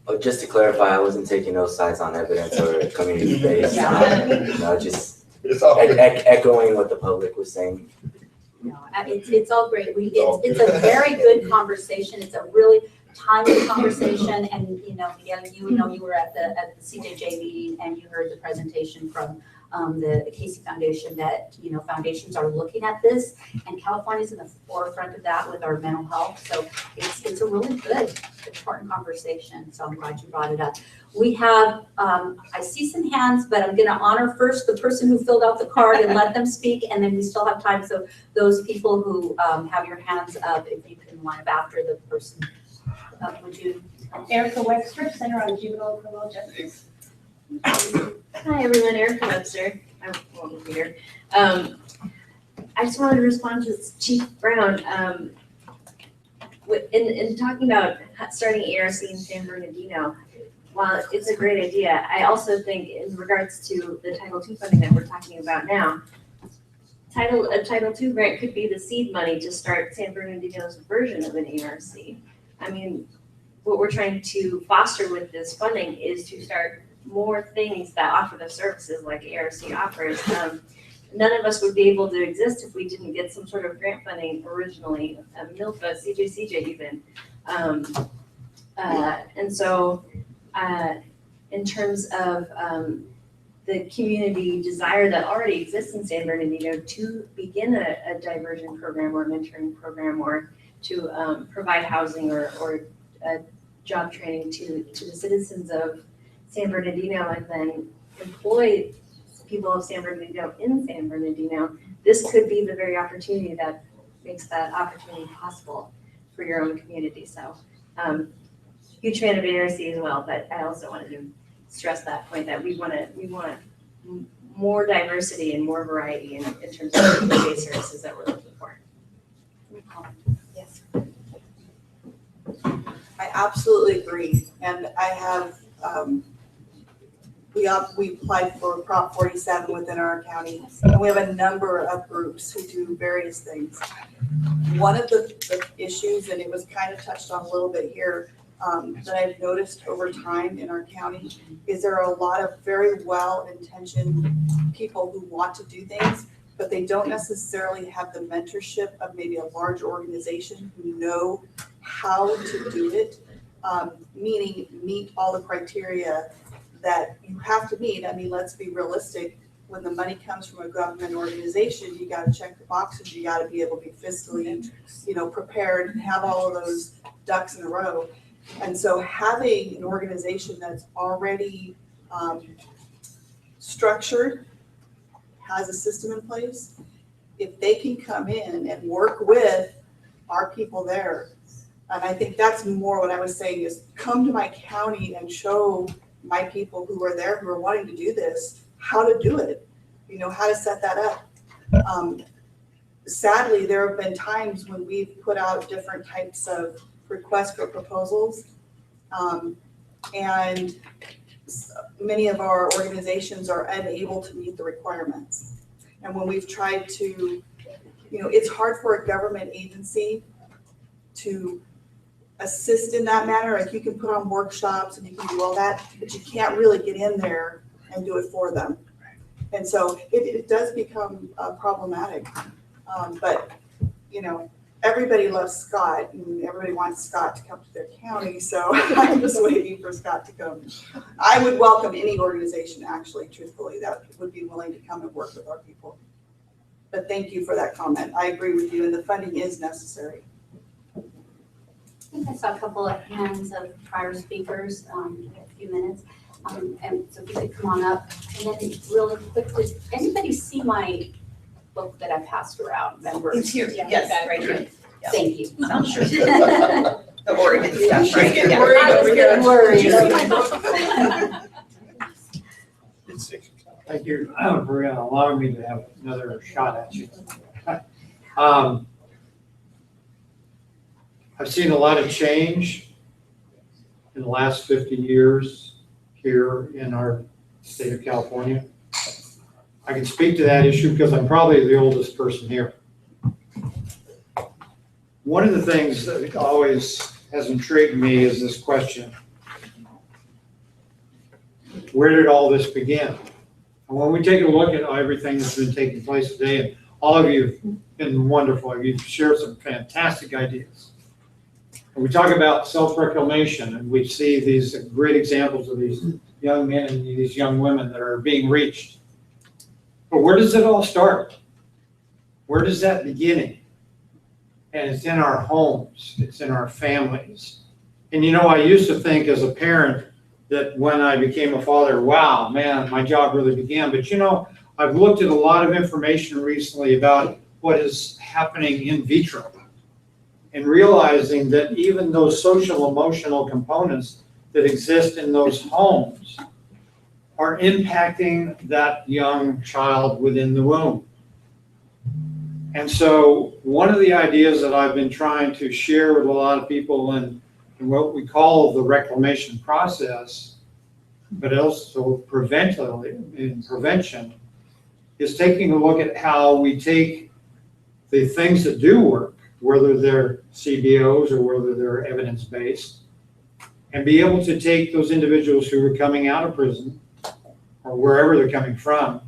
Oh, just to clarify, I wasn't taking no sides on evidence or community-based. No, just echoing what the public was saying. No, it's all great. It's a very good conversation. It's a really timely conversation, and you know you were at the CJJ meeting and you heard the presentation from the Casey Foundation that foundations are looking at this, and California's in the forefront of that with our mental health. So it's a really good, important conversation. So I'm glad you brought it up. We have I see some hands, but I'm going to honor first the person who filled out the card and let them speak, and then we still have time. So those people who have your hands up, if you can line up after the person, would you? Erica Webster, Center on Juvenile Criminal Justice. Hi everyone, Erica Webster. I won't be here. I just wanted to respond to Chief Brown. In talking about starting ARC in San Bernardino, while it's a great idea, I also think in regards to the Title II funding that we're talking about now, a Title II grant could be the seed money to start San Bernardino's version of an ARC. I mean, what we're trying to foster with this funding is to start more things that offer the services like ARC offers. None of us would be able to exist if we didn't get some sort of grant funding originally, MILFA, CJCJ even. And so in terms of the community desire that already exists in San Bernardino to begin a diversion program or mentoring program or to provide housing or job training to the citizens of San Bernardino and then employ people of San Bernardino in San Bernardino, this could be the very opportunity that makes that opportunity possible for your own community. So huge fan of ARC as well, but I also wanted to stress that point that we want more diversity and more variety in terms of the community services that we're looking for. Yes. I absolutely agree. And I have, we applied for Prop 47 within our county, and we have a number of groups who do various things. One of the issues, and it was kind of touched on a little bit here, that I've noticed over time in our county is there are a lot of very well-intentioned people who want to do things, but they don't necessarily have the mentorship of maybe a large organization who know how to do it, meaning meet all the criteria that you have to meet. I mean, let's be realistic. When the money comes from a government organization, you got to check the boxes. You got to be able to be fiscally, prepared and have all of those ducks in a row. And so having an organization that's already structured, has a system in place, if they can come in and work with our people there, and I think that's more what I was saying is come to my county and show my people who are there, who are wanting to do this, how to do it, how to set that up. Sadly, there have been times when we've put out different types of requests for proposals, and many of our organizations are unable to meet the requirements. And when we've tried to, it's hard for a government agency to assist in that manner. Like you can put on workshops and you can do all that, but you can't really get in there and do it for them. And so it does become problematic. But, everybody loves Scott and everybody wants Scott to come to their county. So I'm just waiting for Scott to come. I would welcome any organization, actually, truthfully, that would be willing to come and work with our people. But thank you for that comment. I agree with you, and the funding is necessary. I think I saw a couple of hands of prior speakers, in a few minutes. And so if you could come on up. And then really quick, did anybody see my book that I passed around? Members? It's here, yes, right here. Yeah. Thank you. I'm sure. The Oregon stuff, right? Getting Yeah. worried. I was getting worried. Did you see my book? Thank you for allowing me to have another shot at you. I've seen a lot of change in the last 50 years here in our state of California. I can speak to that issue because I'm probably the oldest person here. One of the things that always has intrigued me is this question: where did all this begin? And when we take a look at everything that's been taking place today, and all of you have been wonderful, you've shared some fantastic ideas. And we talk about self-reclamation, and we see these great examples of these young men and these young women that are being reached. But where does it all start? Where does that begin? And it's in our homes, it's in our families. And I used to think as a parent that when I became a father, wow, man, my job really began. But I've looked at a lot of information recently about what is happening in vitro, and realizing that even those social emotional components that exist in those homes are impacting that young child within the womb. And so one of the ideas that I've been trying to share with a lot of people in what we call the reclamation process, but also prevention, is taking a look at how we take the things that do work, whether they're CBOs or whether they're evidence-based, and be able to take those individuals who are coming out of prison or wherever they're coming from,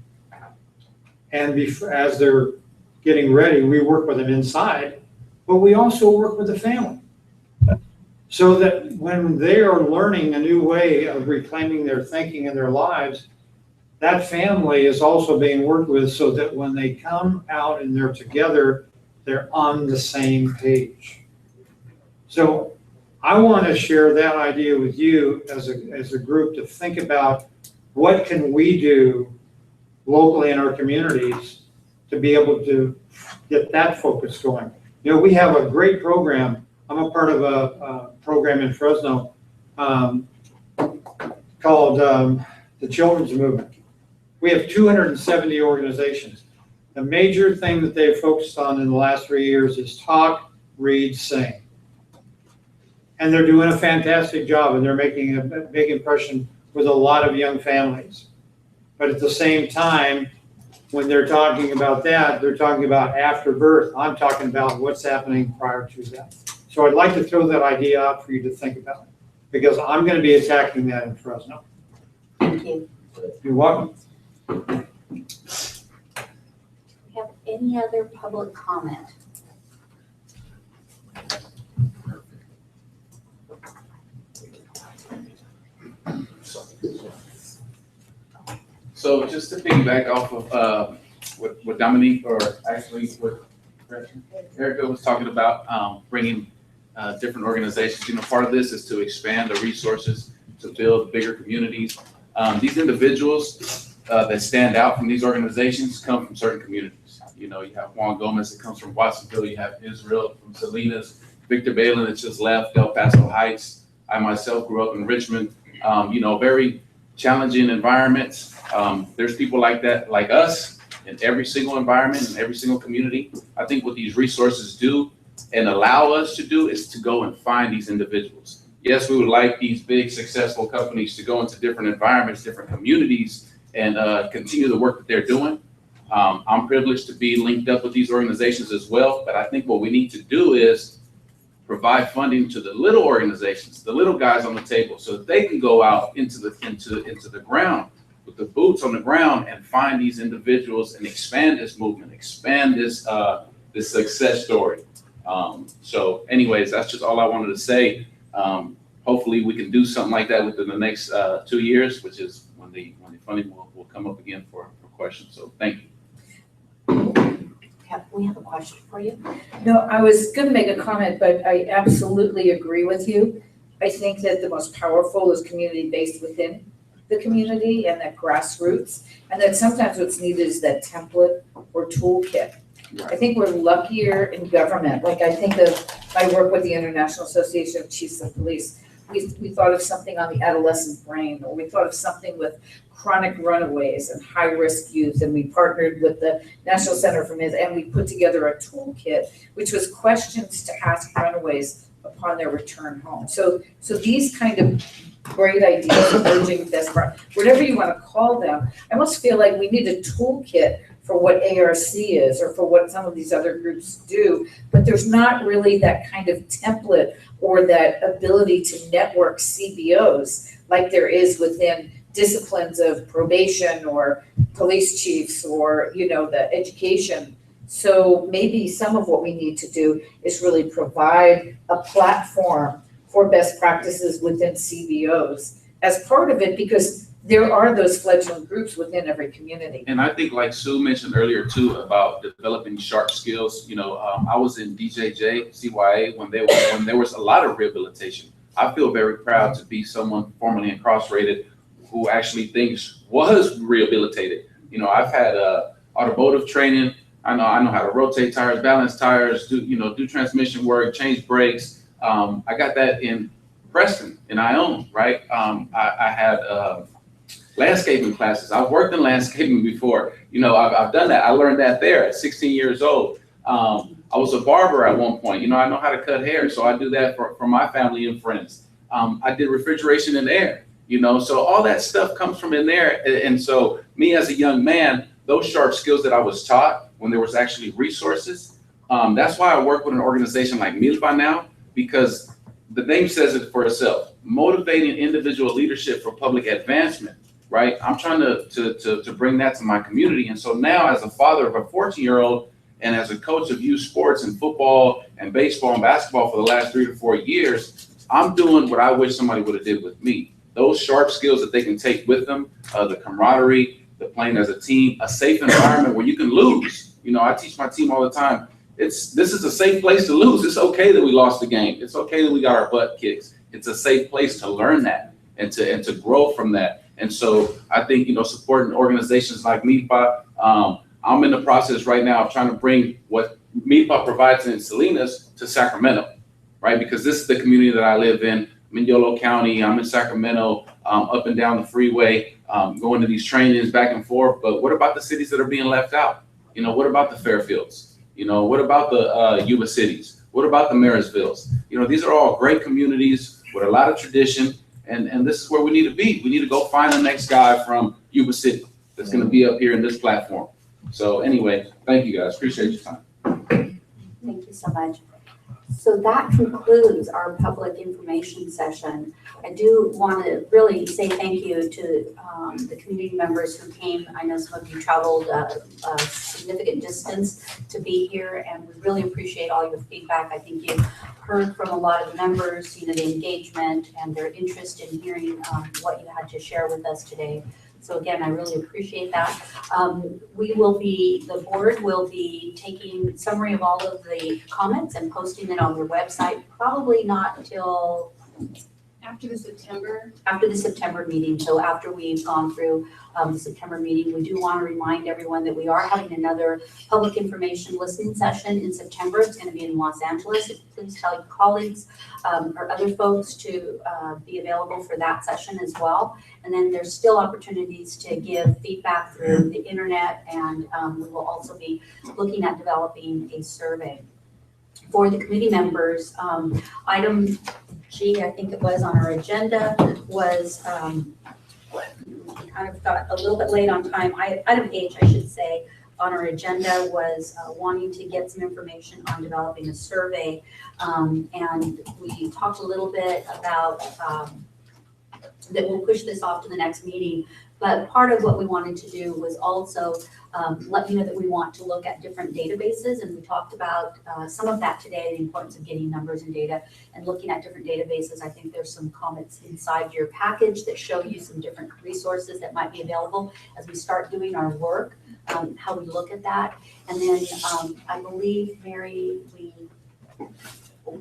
and as they're getting ready, we work with them inside, but we also work with the family. So that when they are learning a new way of reclaiming their thinking and their lives, that family is also being worked with so that when they come out and they're together, they're on the same page. So I want to share that idea with you as a group to think about what can we do locally in our communities to be able to get that focus going. You know, we have a great program. I'm a part of a program in Fresno called the Children's Movement. We have 270 organizations. The major thing that they've focused on in the last 3 years is talk, read, sing. And they're doing a fantastic job, and they're making a big impression with a lot of young families. But at the same time, when they're talking about that, they're talking about after birth. I'm talking about what's happening prior to that. So I'd like to throw that idea out for you to think about, because I'm going to be attacking that in Fresno. Thank you. You're welcome. Do we have any other public comment? So just to piggyback off of what Dominique, or actually what Erica was talking about, bringing different organizations. You know, part of this is to expand the resources to build bigger communities. These individuals that stand out from these organizations come from certain communities. You know, you have Juan Gomez that comes from Watsonville, you have Israel from Salinas, Victor Balin that just left El Paso Heights. I myself grew up in Richmond. You know, very challenging environments. There's people like that, like us, in every single environment, in every single community. I think what these resources do and allow us to do is to go and find these individuals. Yes, we would like these big, successful companies to go into different environments, different communities, and continue the work that they're doing. I'm privileged to be linked up with these organizations as well, but I think what we need to do is provide funding to the little organizations, the little guys on the table, so that they can go out into the ground with the boots on the ground and find these individuals and expand this movement, expand this this success story. So anyways, that's just all I wanted to say. Hopefully we can do something like that within the next 2 years, which is when the funding will come up again for questions. So thank you. We have a question for you. No, I was going to make a comment, but I absolutely agree with you. I think that the most powerful is community-based within the community and that grassroots, and that sometimes what's needed is that template or toolkit. I think we're luckier in government. Like I think of my work with the International Association of Chiefs of Police. We thought of something on the adolescent brain, or we thought of something with chronic runaways and high-risk youth, and we partnered with the National Center for Men's, and we put together a toolkit, which was questions to ask runaways upon their return home. So these kind of great ideas, emerging best practices, whatever you want to call them, I almost feel like we need a toolkit for what ARC is or for what some of these other groups do, but there's not really that kind of template or that ability to network CBOs like there is within disciplines of probation or police chiefs or, you know, the education. So maybe some of what we need to do is really provide a platform for best practices within CBOs as part of it, because there are those fledgling groups within every community. And I think, like Sue mentioned earlier too, about developing sharp skills. You know, I was in CJJDP when there was a lot of rehabilitation. I feel very proud to be someone formerly incarcerated who actually was rehabilitated. You know, I've had automotive training. I know how to rotate tires, balance tires, do transmission work, change brakes. I got that in Preston, in Ione, right? I had landscaping classes. I've worked in landscaping before. You know, I've done that. I learned that there at 16 years old. I was a barber at one point. I know how to cut hair, so I do that for my family and friends. I did refrigeration and air, so all that stuff comes from in there. And so me as a young man, those sharp skills that I was taught when there was actually resources, that's why I work with an organization like Milpa now, because the name says it for itself, motivating individual leadership for public advancement, right? I'm trying to bring that to my community. And so now as a father of a 14-year-old and as a coach of youth sports and football and baseball and basketball for the last 3 to 4 years, I'm doing what I wish somebody would have did with me. Those sharp skills that they can take with them, the camaraderie, the playing as a team, a safe environment where you can lose. I teach my team all the time. This is a safe place to lose. It's okay that we lost the game. It's okay that we got our butt kicked. It's a safe place to learn that and to grow from that. And so I think, supporting organizations like MIPA, I'm in the process right now of trying to bring what MIPA provides in Salinas to Sacramento, right? Because this is the community that I live in. I'm in Yolo County, I'm in Sacramento, up and down the freeway, going to these trainings back and forth. But what about the cities that are being left out? What about the Fairfields? What about the Yuba cities? What about the Marysvilles? These are all great communities with a lot of tradition, and this is where we need to be. We need to go find the next guy from Yuba City that's going to be up here in this platform. So anyway, thank you guys. Appreciate your time. Thank you so much. So that concludes our public information session. I do want to really say thank you to the community members who came. I know some of you traveled a significant distance to be here, and we really appreciate all your feedback. I think you've heard from a lot of the members, the engagement and their interest in hearing what you had to share with us today. So again, I really appreciate that. The board will be taking summary of all of the comments and posting it on their website, probably not until After the September meeting. So after we've gone through the September meeting, we do want to remind everyone that we are having another public information listening session in September. It's going to be in Los Angeles. Please tell your colleagues or other folks to be available for that session as well. And then there's still opportunities to give feedback through the internet, and we will also be looking at developing a survey. For the committee members, item G, I think it was on our agenda, was we kind of got a little bit late on time. Item H, I should say, on our agenda was wanting to get some information on developing a survey. And we talked a little bit about that we'll push this off to the next meeting. But part of what we wanted to do was also let you know that we want to look at different databases, and we talked about some of that today, the importance of getting numbers and data and looking at different databases. I think there's some comments inside your package that show you some different resources that might be available as we start doing our work, how we look at that. And then I believe, Mary,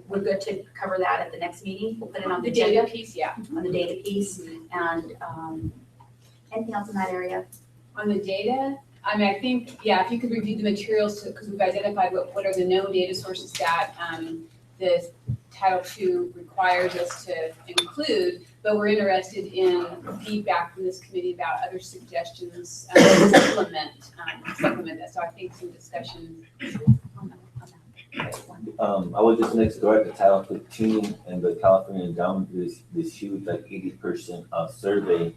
we're good to cover that at the next meeting. We'll put it on the agenda. data piece, yeah. On the data piece, and anything else in that area? On the data, I think, yeah, if you could review the materials, because we've identified what are the known data sources that the Title II requires us to include, but we're interested in feedback from this committee about other suggestions to supplement that. So I think some discussion on that. I was just next door at the Title 15, and the California Endowment is this huge, like 80% survey.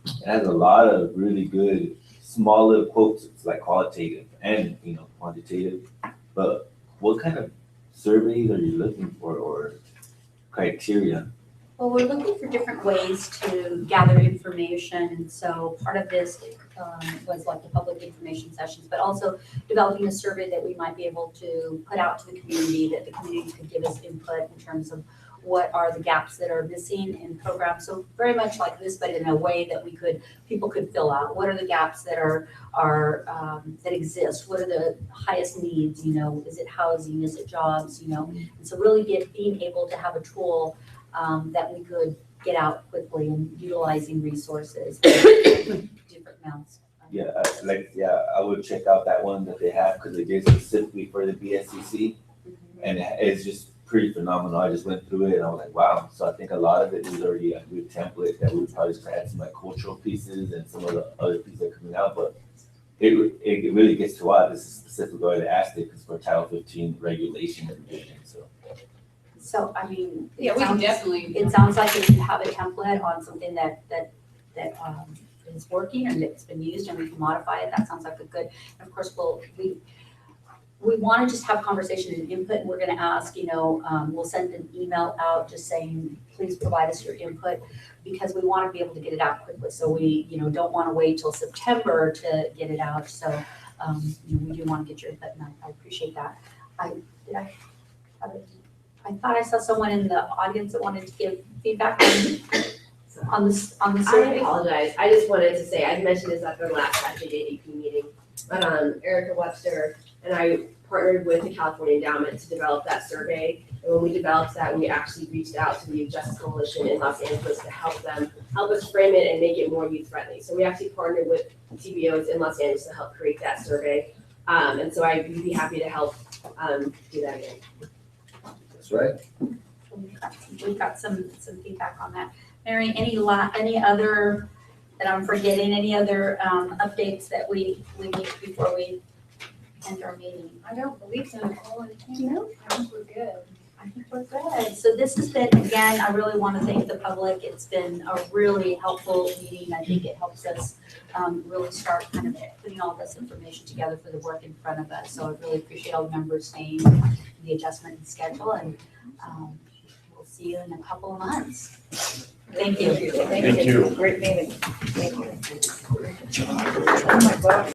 It has a lot of really good small little quotes. It's like qualitative and quantitative. But what kind of surveys are you looking for, or criteria? Well, we're looking for different ways to gather information, and so part of this was like the public information sessions, but also developing a survey that we might be able to put out to the community, that the community could give us input in terms of what are the gaps that are missing in programs. So very much like this, but in a way that people could fill out. What are the gaps that that exist? What are the highest needs? Is it housing? Is it jobs? And so really being able to have a tool that we could get out quickly and utilizing resources, different amounts. I would check out that one that they have, because it gives specifically for the BSCC, and it's just pretty phenomenal. I just went through it and I was like, wow. So I think a lot of it is already a good template that we would probably just add some like cultural pieces and some of the other pieces that are coming out. But it really gets to us. This is specifically going to ask it because for Title 15 regulation and revision, so. So, I mean, Yeah, we can definitely. it sounds like if you have a template on something that is working and it's been used and we can modify it, that sounds like a good, and of course, we want to just have conversation and input, and we're gonna ask, we'll send an email out just saying, please provide us your input, because we want to be able to get it out quickly, so we, don't want to wait till September to get it out, so, we do want to get your input, and I appreciate that. I thought I saw someone in the audience that wanted to give feedback on the survey. I apologize. I just wanted to say, I mentioned this at the last SACJJDP meeting, but Erica Webster and I partnered with the California Endowment to develop that survey. And when we developed that, we actually reached out to the Justice Coalition in Los Angeles to help us frame it and make it more youth friendly. So we actually partnered with TBOs in Los Angeles to help create that survey. And so I'd be happy to help do that again. That's right. We've got some feedback on that. Mary, any other, that I'm forgetting, any other updates that we need before we end our meeting? I don't believe so, Nicole. I think we're good. I think we're good. So this has been, again, I really want to thank the public. It's been a really helpful meeting. I think it helps us really start kind of putting all this information together for the work in front of us. So I really appreciate all the members staying, the adjustment in schedule, and we'll see you in a couple of months. Thank you. Thank you. Great meeting. Thank you. Oh my God.